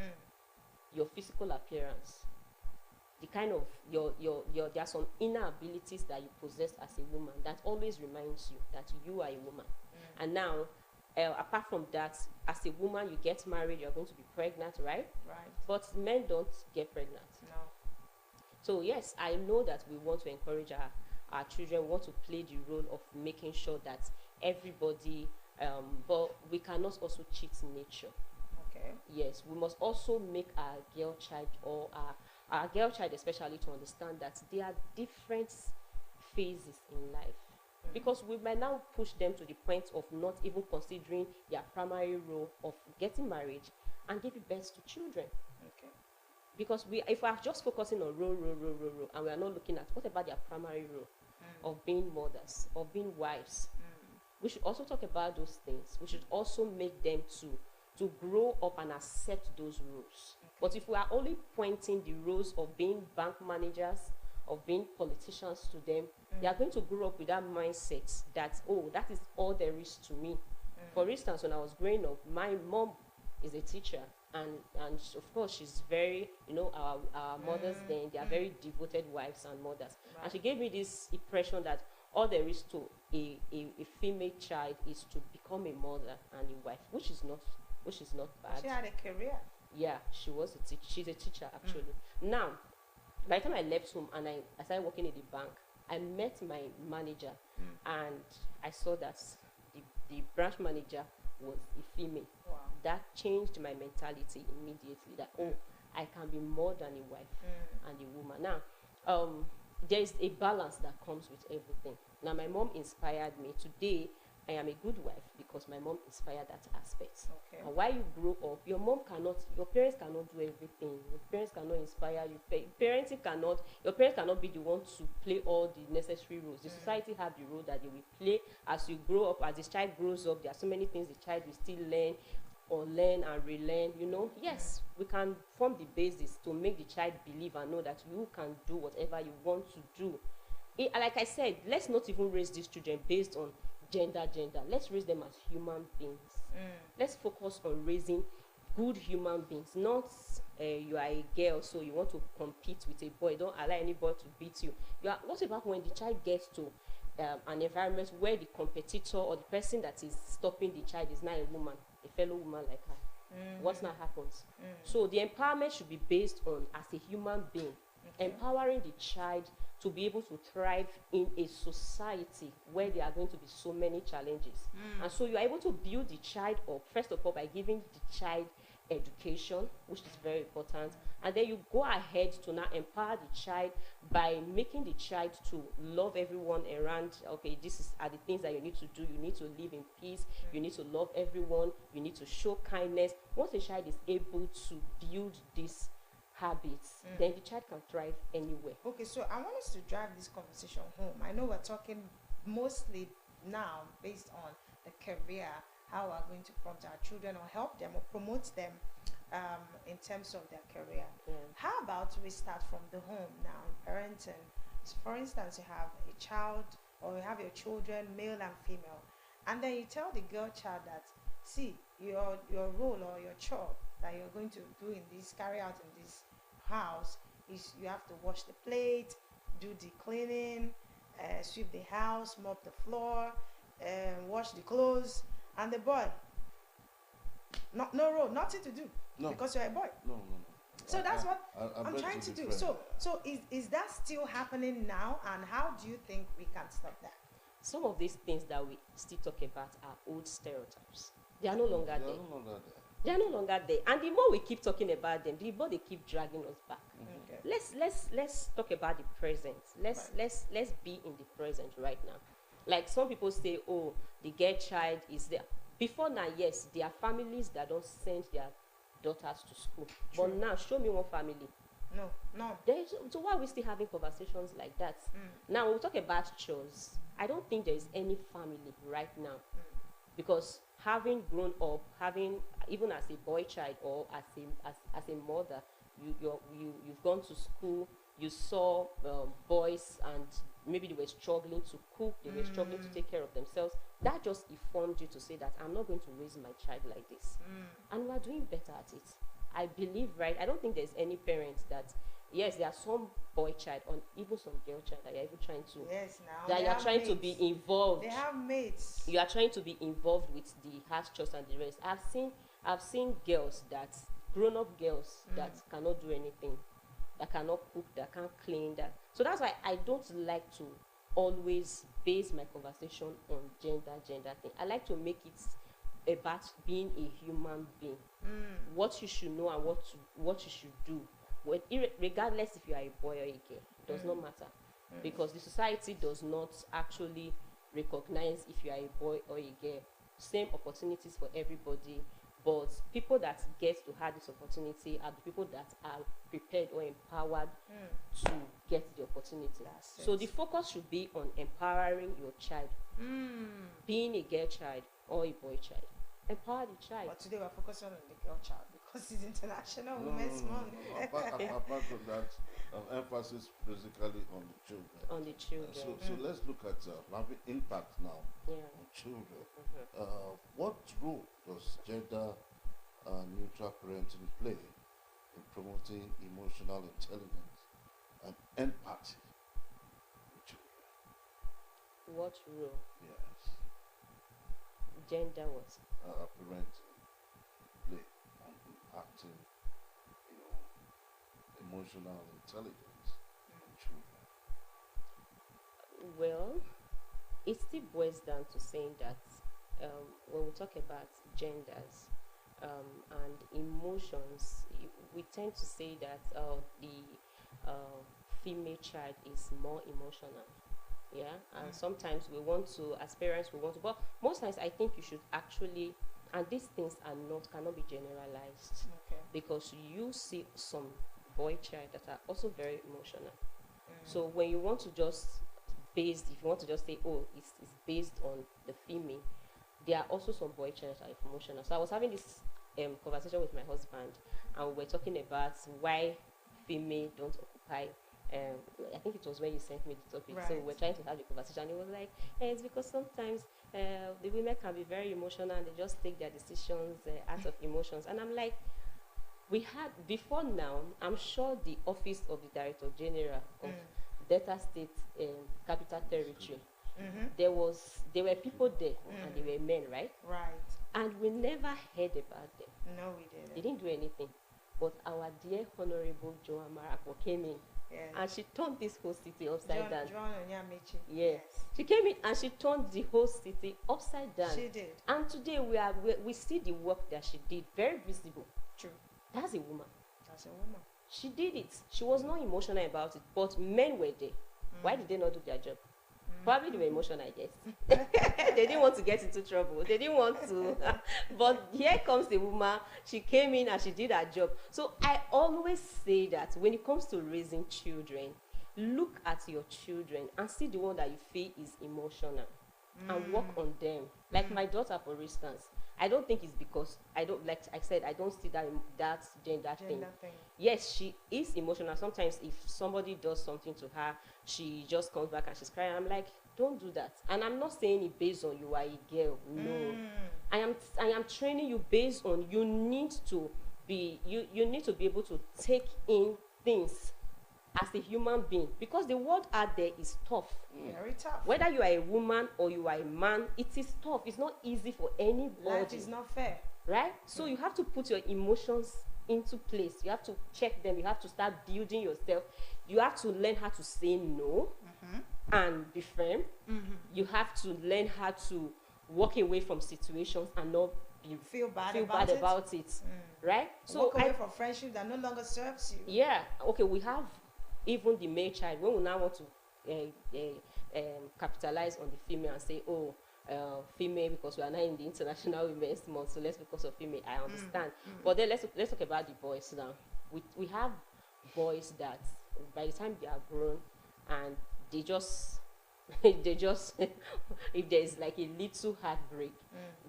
Speaker 6: Your physical appearance, the kind of your there are some inner abilities that you possess as a woman that always reminds you that you are a woman. And now, apart from that, as a woman, you get married, you're going to be pregnant, right?
Speaker 1: Right.
Speaker 6: But men don't get pregnant.
Speaker 1: No.
Speaker 6: So yes, I know that we want to encourage our children, we want to play the role of making sure that everybody, but we cannot also cheat nature.
Speaker 1: Okay.
Speaker 6: Yes, we must also make our girl child or our girl child especially to understand that there are different phases in life. Because we might now push them to the point of not even considering their primary role of getting married and giving birth to children.
Speaker 1: Okay.
Speaker 6: Because if we are just focusing on role, and we are not looking at what about their primary role of being mothers, of being wives, we should also talk about those things. We should also make them to grow up and accept those roles. But if we are only pointing the roles of being bank managers, of being politicians to them, they are going to grow up with that mindset that, oh, that is all there is to me. For instance, when I was growing up, my mom is a teacher, and of course she's very, our mothers then, they are very devoted wives and mothers.
Speaker 1: Right.
Speaker 6: And she gave me this impression that all there is to a female child is to become a mother and a wife, which is not bad.
Speaker 1: She had a career.
Speaker 6: Yeah, she was a teacher. She's a teacher actually. Now, by the time I left home and I started working in the bank, I met my manager and I saw that the branch manager was a female.
Speaker 1: Wow.
Speaker 6: That changed my mentality immediately that, oh, I can be more than a wife and a woman. Now, there is a balance that comes with everything. Now, my mom inspired me. Today, I am a good wife because my mom inspired that aspect.
Speaker 1: Okay.
Speaker 6: And while you grow up, your parents cannot do everything. Your parents cannot inspire you. Your parents cannot be the one to play all the necessary roles. The society have the role that they will play as you grow up. As this child grows up, there are so many things the child will still learn and relearn. Yes, we can form the basis to make the child believe and know that you can do whatever you want to do. Like I said, let's not even raise these children based on gender. Let's raise them as human beings. Let's focus on raising good human beings, not you are a girl so you want to compete with a boy. Don't allow anybody to beat you. What about when the child gets to an environment where the competitor or the person that is stopping the child is not a woman, a fellow woman like her? What now happens? So the empowerment should be based on as a human being, empowering the child to be able to thrive in a society where there are going to be so many challenges. And so you are able to build the child up, first of all, by giving the child education, which is very important. And then you go ahead to now empower the child by making the child to love everyone around. Okay, are the things that you need to do. You need to live in peace. You need to love everyone. You need to show kindness. Once a child is able to build this habits, then the child can thrive anywhere.
Speaker 1: Okay, so I want us to drive this conversation home. I know we're talking mostly now based on the career, how we're going to prompt our children or help them or promote them in terms of their career. How about we start from the home now, parenting? So for instance, you have a child or you have your children, male and female, and then you tell the girl child that, see, your role or your job that you're going to do in this, carry out in this house is you have to wash the plate, do the cleaning, sweep the house, mop the floor, wash the clothes, and the boy, no role, nothing to do,
Speaker 3: No.
Speaker 1: because you're a boy.
Speaker 3: No.
Speaker 1: So that's what I'm
Speaker 3: beg
Speaker 1: trying to do.
Speaker 3: differ.
Speaker 1: So is that still happening now, and how do you think we can stop that?
Speaker 6: Some of these things that we still talk about are old stereotypes. They are no longer
Speaker 3: They are
Speaker 6: there.
Speaker 3: no longer there.
Speaker 6: They are no longer there. And the more we keep talking about them, the more they keep dragging us back.
Speaker 1: Okay.
Speaker 6: Let's talk about the present. Let's be in the present right now. Like some people say, oh, the girl child is there. Before now, yes, there are families that don't send their daughters to school.
Speaker 1: True.
Speaker 6: But now, show me one family.
Speaker 1: No.
Speaker 6: So why are we still having conversations like that? Now, when we talk about chores, I don't think there is any family right now, because having grown up, even as a boy child or as a mother, you've gone to school, you saw boys, and maybe they were struggling to cook, they were struggling to take care of themselves. That just informed you to say that I'm not going to raise my child like this, and we are doing better at it. I believe, right? I don't think there's any parent that, yes, there are some boy child or even some girl child that you're even trying to,
Speaker 1: Yes, now
Speaker 6: that
Speaker 1: they
Speaker 6: you're
Speaker 1: have
Speaker 6: trying to
Speaker 1: mates.
Speaker 6: be involved.
Speaker 1: They have mates.
Speaker 6: You are trying to be involved with the house chores and the rest. I've seen girls that, grown-up girls that cannot do anything, that cannot cook, that can't clean, that. So that's why I don't like to always base my conversation on gender thing. I like to make it about being a human being. What you should know and what you should do. Regardless if you are a boy or a girl, it does not matter. Because the society does not actually recognize if you are a boy or a girl. Same opportunities for everybody, but people that get to have this opportunity are the people that are prepared or empowered to get the opportunity.
Speaker 1: That's
Speaker 6: So
Speaker 1: it.
Speaker 6: the focus should be on empowering your child, being a girl child or a boy child. Empower the child.
Speaker 1: But today we're focusing on the girl child because it's International Women's Month.
Speaker 3: Apart from that, emphasis basically on the children.
Speaker 6: On the children.
Speaker 3: So let's look at having impact now
Speaker 6: Yeah.
Speaker 3: on children. What role does gender neutral parenting play in promoting emotional intelligence and empathy with children?
Speaker 6: What role
Speaker 3: Yes,
Speaker 6: gender was?
Speaker 3: parenting play on impacting, emotional intelligence in children.
Speaker 6: Well, it still boils down to saying that when we talk about genders and emotions, we tend to say that the female child is more emotional. Yeah, and sometimes we want to, as parents, but most times I think you should actually, and these things cannot be generalized,
Speaker 1: Okay.
Speaker 6: because you see some boy child that are also very emotional. So when you want to just if you want to just say, oh, it's based on the female, there are also some boy child that are emotional. So I was having this conversation with my husband, and we were talking about why female don't occupy. I think it was when you sent me the topic. So
Speaker 1: Right.
Speaker 6: we're trying to have the conversation. It was like, it's because sometimes the women can be very emotional and they just take their decisions out of emotions. And I'm like, we had before now, I'm sure the office of the Director General of Delta State Capital Territory, there were people there and they were men, right?
Speaker 1: Right.
Speaker 6: And we never heard about them.
Speaker 1: No, we
Speaker 6: They
Speaker 1: didn't.
Speaker 6: didn't do anything. But our dear Honorable Joan Marako came in
Speaker 1: Yes.
Speaker 6: and she turned this whole city upside down.
Speaker 1: John Onyamechi.
Speaker 6: Yes. She came in and she turned the whole city upside down.
Speaker 1: She did.
Speaker 6: And today we see the work that she did, very visible.
Speaker 1: True.
Speaker 6: That's a woman.
Speaker 1: That's a woman.
Speaker 6: She did it. She was not emotional about it, but men were there. Why did they not do their job? Probably they were emotional, I guess. They didn't want to get into trouble. They didn't want to. But here comes the woman. She came in and she did her job. So I always say that when it comes to raising children, look at your children and see the one that you feel is emotional and work on them. Like my daughter, for instance, I don't think it's because I said, I don't see that gender thing.
Speaker 1: thing.
Speaker 6: Yes, she is emotional. Sometimes if somebody does something to her, she just comes back and she's crying. I'm like, don't do that. And I'm not saying it based on you are a girl. No. I am training you based on you need to be able to take in things as a human being, because the world out there is tough.
Speaker 1: Very tough.
Speaker 6: Whether you are a woman or you are a man, it is tough. It's not easy for anybody.
Speaker 1: Life is not fair.
Speaker 6: Right? So you have to put your emotions into place. You have to check them. You have to start building yourself. You have to learn how to say no and be firm. You have to learn how to walk away from situations and not
Speaker 1: Feel bad
Speaker 6: about it. Right?
Speaker 1: So walk away from friendship that no longer serves you.
Speaker 6: Yeah. Okay, we have even the male child. When we now want to capitalize on the female and say, oh, female, because we are not in the International Women's Month, so let's focus on female. I understand. But then let's talk about the boys now. We have boys that by the time they are grown and they just if there's like a little heartbreak,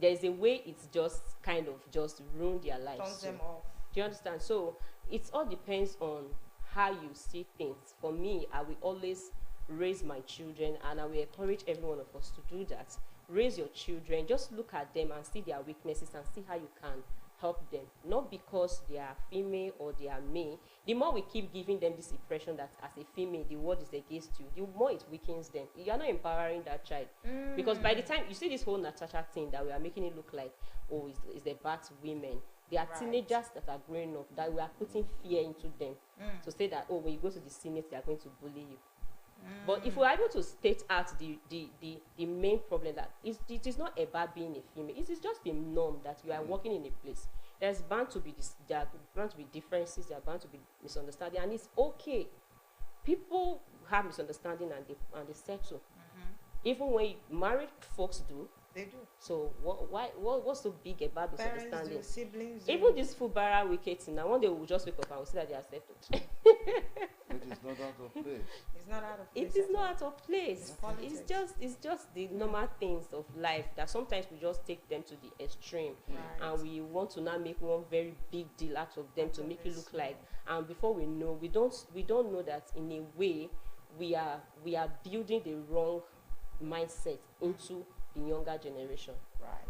Speaker 6: there's a way it's just kind of just ruin their lives.
Speaker 1: Turns them off.
Speaker 6: Do you understand? So it all depends on how you see things. For me, I will always raise my children, and I will encourage every one of us to do that. Raise your children, just look at them and see their weaknesses and see how you can help them. Not because they are female or they are male. The more we keep giving them this impression that as a female the world is against you, the more it weakens them. You are not empowering that child. Because by the time you see this whole Natasha thing that we are making it look like, oh, it's about women. They are teenagers that are growing up, that we are putting fear into them to say that, oh, when you go to the Senate, they are going to bully you. But if we're able to state out the main problem, that it is not about being a female, it is just the norm that you are working in a place. There are bound to be differences, there are bound to be misunderstanding, and it's okay. People have misunderstanding and they settle. Even when married folks do.
Speaker 1: They do.
Speaker 6: So what's so big about misunderstanding?
Speaker 1: Parents do, siblings do.
Speaker 6: Even this Fubara wickets now, one day we'll just wake up and we'll see that they are settled.
Speaker 3: It is not out of place.
Speaker 1: It's not out of place.
Speaker 6: It is not out of place.
Speaker 1: It's
Speaker 6: It's just the normal things of life that sometimes we just take them to the extreme, and we want to now make one very big deal out of them to make it look like. And before we know, we don't know that in a way we are building the wrong mindset into the younger generation.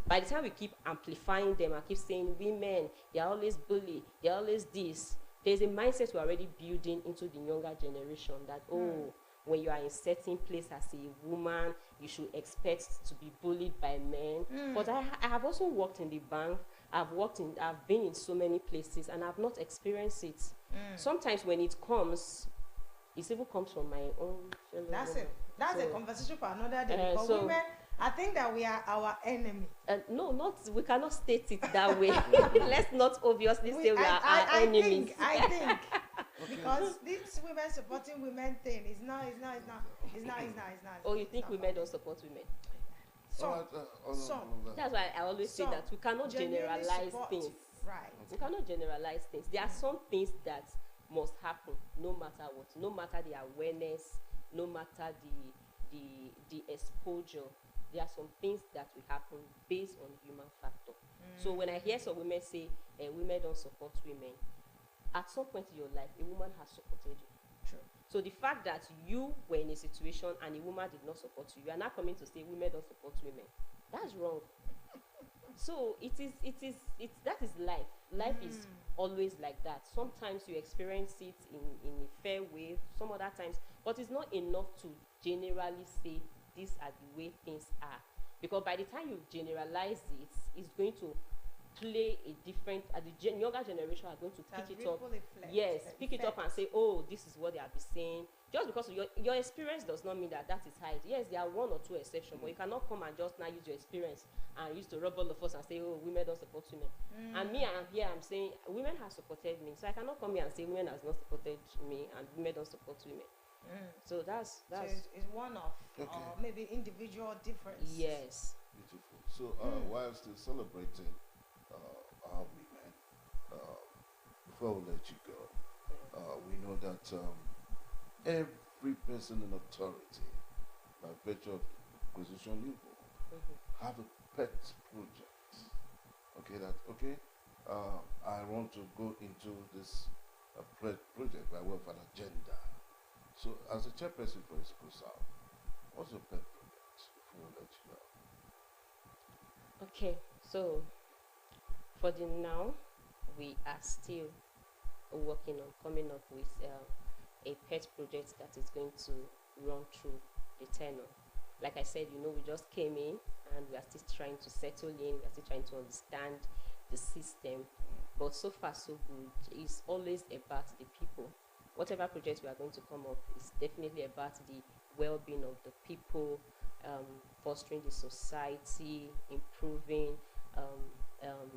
Speaker 6: By the time we keep amplifying them and keep saying women, they are always bully, they are always this, there's a mindset we're already building into the younger generation that, oh, when you are in certain place as a woman, you should expect to be bullied by men. But I have also worked in the bank. I've been in so many places, and I've not experienced it. Sometimes when it comes, it even comes from my own fellow woman.
Speaker 1: That's a conversation for another day. Because women, I think that we are our enemy.
Speaker 6: No, we cannot state it that way. Let's not obviously say we are our enemies.
Speaker 1: I think because this women supporting women thing is not.
Speaker 6: Oh, you think women don't support women? That's why I always say that we cannot generalize things.
Speaker 1: Right.
Speaker 6: We cannot generalize things. There are some things that must happen no matter what, no matter the awareness, no matter the exposure. There are some things that will happen based on human factor. So when I hear some women say women don't support women, at some point in your life a woman has supported you.
Speaker 1: True.
Speaker 6: So the fact that you were in a situation and a woman did not support you, you are not coming to say women don't support women. That's wrong. So that is life. Life is always like that. Sometimes you experience it in a fair way, some other times, but it's not enough to generally say these are the way things are. Because by the time you generalize it, it's going to play a different, the younger generation are going to pick it up. Yes, pick it up and say, oh, this is what they have been saying. Just because of your experience does not mean that is right. Yes, there are one or two exceptions, but you cannot come and just now use your experience and use to rub all of us and say, oh, women don't support women. And me, I'm saying women have supported me. So I cannot come here and say women has not supported me and women don't support women. So that's
Speaker 1: so it's one of maybe individual difference.
Speaker 6: Yes.
Speaker 3: Beautiful. So while still celebrating our women, before we let you go, we know that every person in authority, by virtue of position you hold, have a pet project. I want to go into this project by way of an agenda. So, as a chairperson for Esposa, what's your pet project before we let you go?
Speaker 6: Okay, so for the now, we are still working on coming up with a pet project that is going to run through the tenure. Like I said, we just came in and we are still trying to settle in, we are still trying to understand the system. But so far, so good. It's always about the people. Whatever project we are going to come up is definitely about the well-being of the people, fostering the society, improving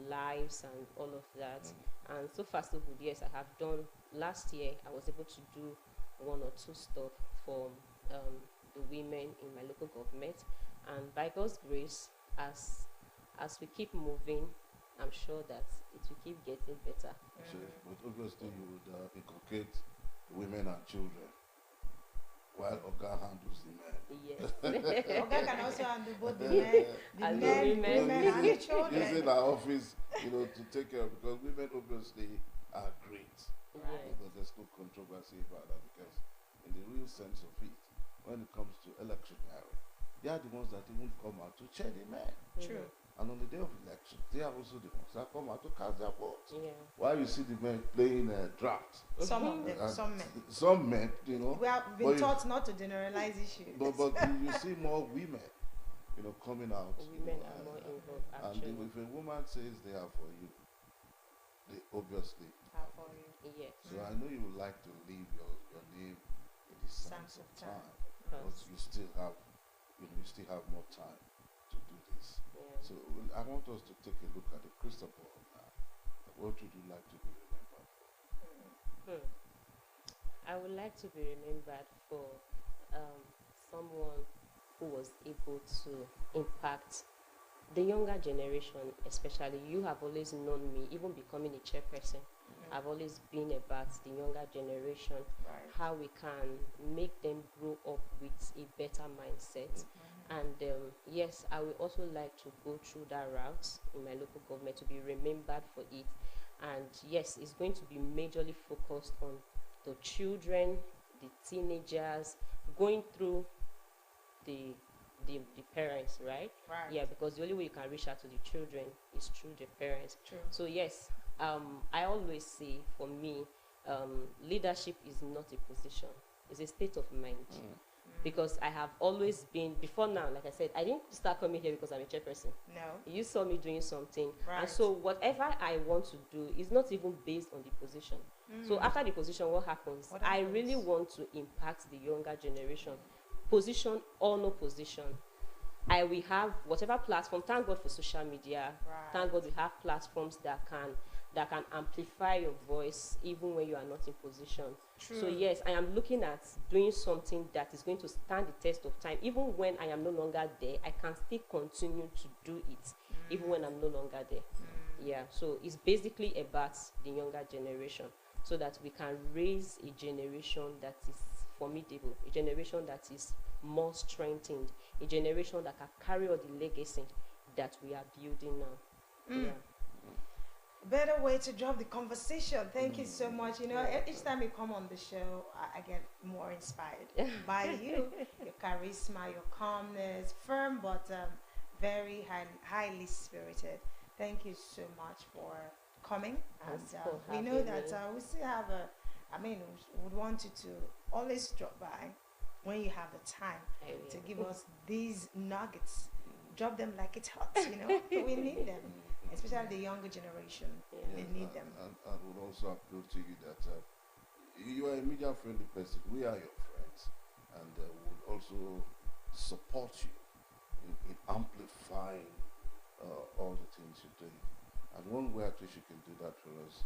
Speaker 6: lives and all of that. And so far, so good. Yes, I have done. Last year, I was able to do one or two stuff for the women in my local government, and by God's grace, as we keep moving, I'm sure that it will keep getting better.
Speaker 3: So, but obviously you would inculcate women and children while Oga handles the men.
Speaker 6: Yes.
Speaker 1: Oga can also handle both the men,
Speaker 6: And the
Speaker 1: the
Speaker 6: women.
Speaker 1: women and the children.
Speaker 3: Using our office, to take care of, because women obviously are great.
Speaker 6: Right.
Speaker 3: But there's no controversy about that, because in the real sense of it, when it comes to electioneering, they are the ones that even come out to cheer the men.
Speaker 1: True.
Speaker 3: And on the day of election, they are also the ones that come out to cast their votes.
Speaker 6: Yeah.
Speaker 3: While you see the men playing drafts.
Speaker 1: Some of them,
Speaker 3: And
Speaker 1: some men.
Speaker 3: Some men,
Speaker 1: We have been
Speaker 3: but
Speaker 1: taught not to generalize issues.
Speaker 3: But you see more women, coming out.
Speaker 6: Women are more involved,
Speaker 3: And
Speaker 6: actually.
Speaker 3: if a woman says they are for you, they obviously
Speaker 1: How for you?
Speaker 6: Yes.
Speaker 3: So I know you would like to leave your name in the sands of time, but you still have more time to do this.
Speaker 6: Yeah.
Speaker 3: So I want us to take a look at the crystal ball now. What would you like to be remembered for?
Speaker 6: I would like to be remembered for someone who was able to impact the younger generation, especially. You have always known me, even becoming a chairperson. I've always been about the younger generation,
Speaker 1: Right.
Speaker 6: how we can make them grow up with a better mindset. And yes, I would also like to go through that route in my local government to be remembered for it. And yes, it's going to be majorly focused on the children, the teenagers, going through the parents, right?
Speaker 1: Right.
Speaker 6: Yeah, because the only way you can reach out to the children is through the parents.
Speaker 1: True.
Speaker 6: So yes, I always say, for me, leadership is not a position; it's a state of mind. Because I have always been, before now, like I said, I didn't start coming here because I'm a chairperson.
Speaker 1: No.
Speaker 6: You saw me doing something,
Speaker 1: Right.
Speaker 6: and so whatever I want to do is not even based on the position. So after the position, what happens?
Speaker 1: What
Speaker 6: I
Speaker 1: happens?
Speaker 6: really want to impact the younger generation, position or no position. I will have whatever platform. Thank God for social media.
Speaker 1: Right.
Speaker 6: Thank God we have platforms that can amplify your voice even when you are not in position.
Speaker 1: True.
Speaker 6: So yes, I am looking at doing something that is going to stand the test of time. Even when I am no longer there, I can still continue to do it, even when I'm no longer there. Yeah. So it's basically about the younger generation, so that we can raise a generation that is formidable, a generation that is more strengthened, a generation that can carry on the legacy that we are building now. Yeah.
Speaker 1: Better way to drop the conversation. Thank you so much. Each time you come on the show, I get more inspired by you, your charisma, your calmness, firm but very highly spirited. Thank you so much for coming. And
Speaker 6: Thanks for
Speaker 1: we know
Speaker 6: having
Speaker 1: that
Speaker 6: me.
Speaker 1: we still have we would want you to always drop by when you have the time
Speaker 6: I will.
Speaker 1: to give us these nuggets. Drop them like it's hot, we need them. Especially the younger generation, they need them.
Speaker 3: And I would also appeal to you that you are a media friendly person. We are your friends, and we would also support you in amplifying all the things you're doing. And one way at which you can do that for us,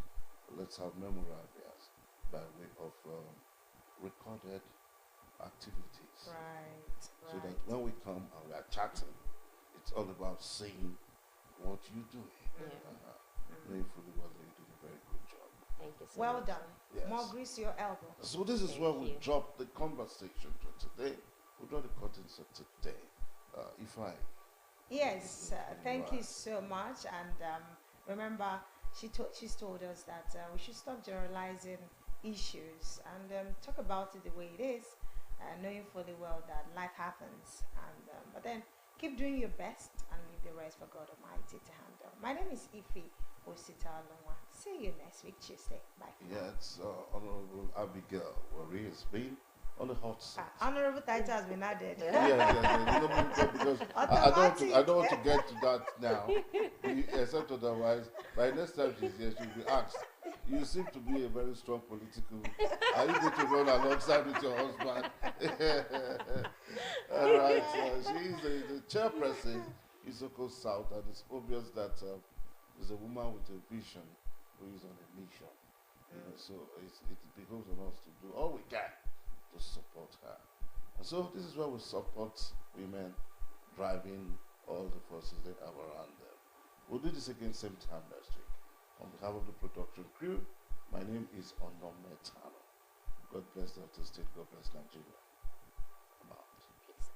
Speaker 3: let's have memorabilias by way of recorded activities.
Speaker 1: Right.
Speaker 3: So that when we come and we are chatting, it's all about saying what you do. Knowing fully well that you're doing a very good job.
Speaker 6: Thank you so
Speaker 1: Well
Speaker 6: much.
Speaker 1: done.
Speaker 3: Yes.
Speaker 1: More grease to your elbow.
Speaker 3: So this is
Speaker 6: Thank
Speaker 3: where we
Speaker 6: you.
Speaker 3: drop the conversation for today. We draw the curtains for today. If I
Speaker 1: Yes, thank you
Speaker 3: Right.
Speaker 1: so much. And remember, she's told us that we should stop generalizing issues and talk about it the way it is, knowing fully well that life happens. And but then keep doing your best, and if the rest for God Almighty to handle. My name is Ife Osita Alonwa. See you next week, Tuesday. Bye.
Speaker 3: Yeah, it's Honorable Abigail Worry has been on the hot seat.
Speaker 1: Honorable title has been added.
Speaker 3: Yeah. Because I don't want to get to that now. Except otherwise, by next time she's here, she'll be asked. You seem to be a very strong political. Are you going to run alongside with your husband? All right. She is the chairperson, Isoko South, and it's obvious that there's a woman with a vision who is on a mission. So it behoves on us to do all we can to support her. And so this is where we support women driving all the forces they have around them. We'll do this again same time next week. On behalf of the production crew, my name is Onome Tano. God bless Delta State, God bless Nigeria. I'm out.
Speaker 6: Peace.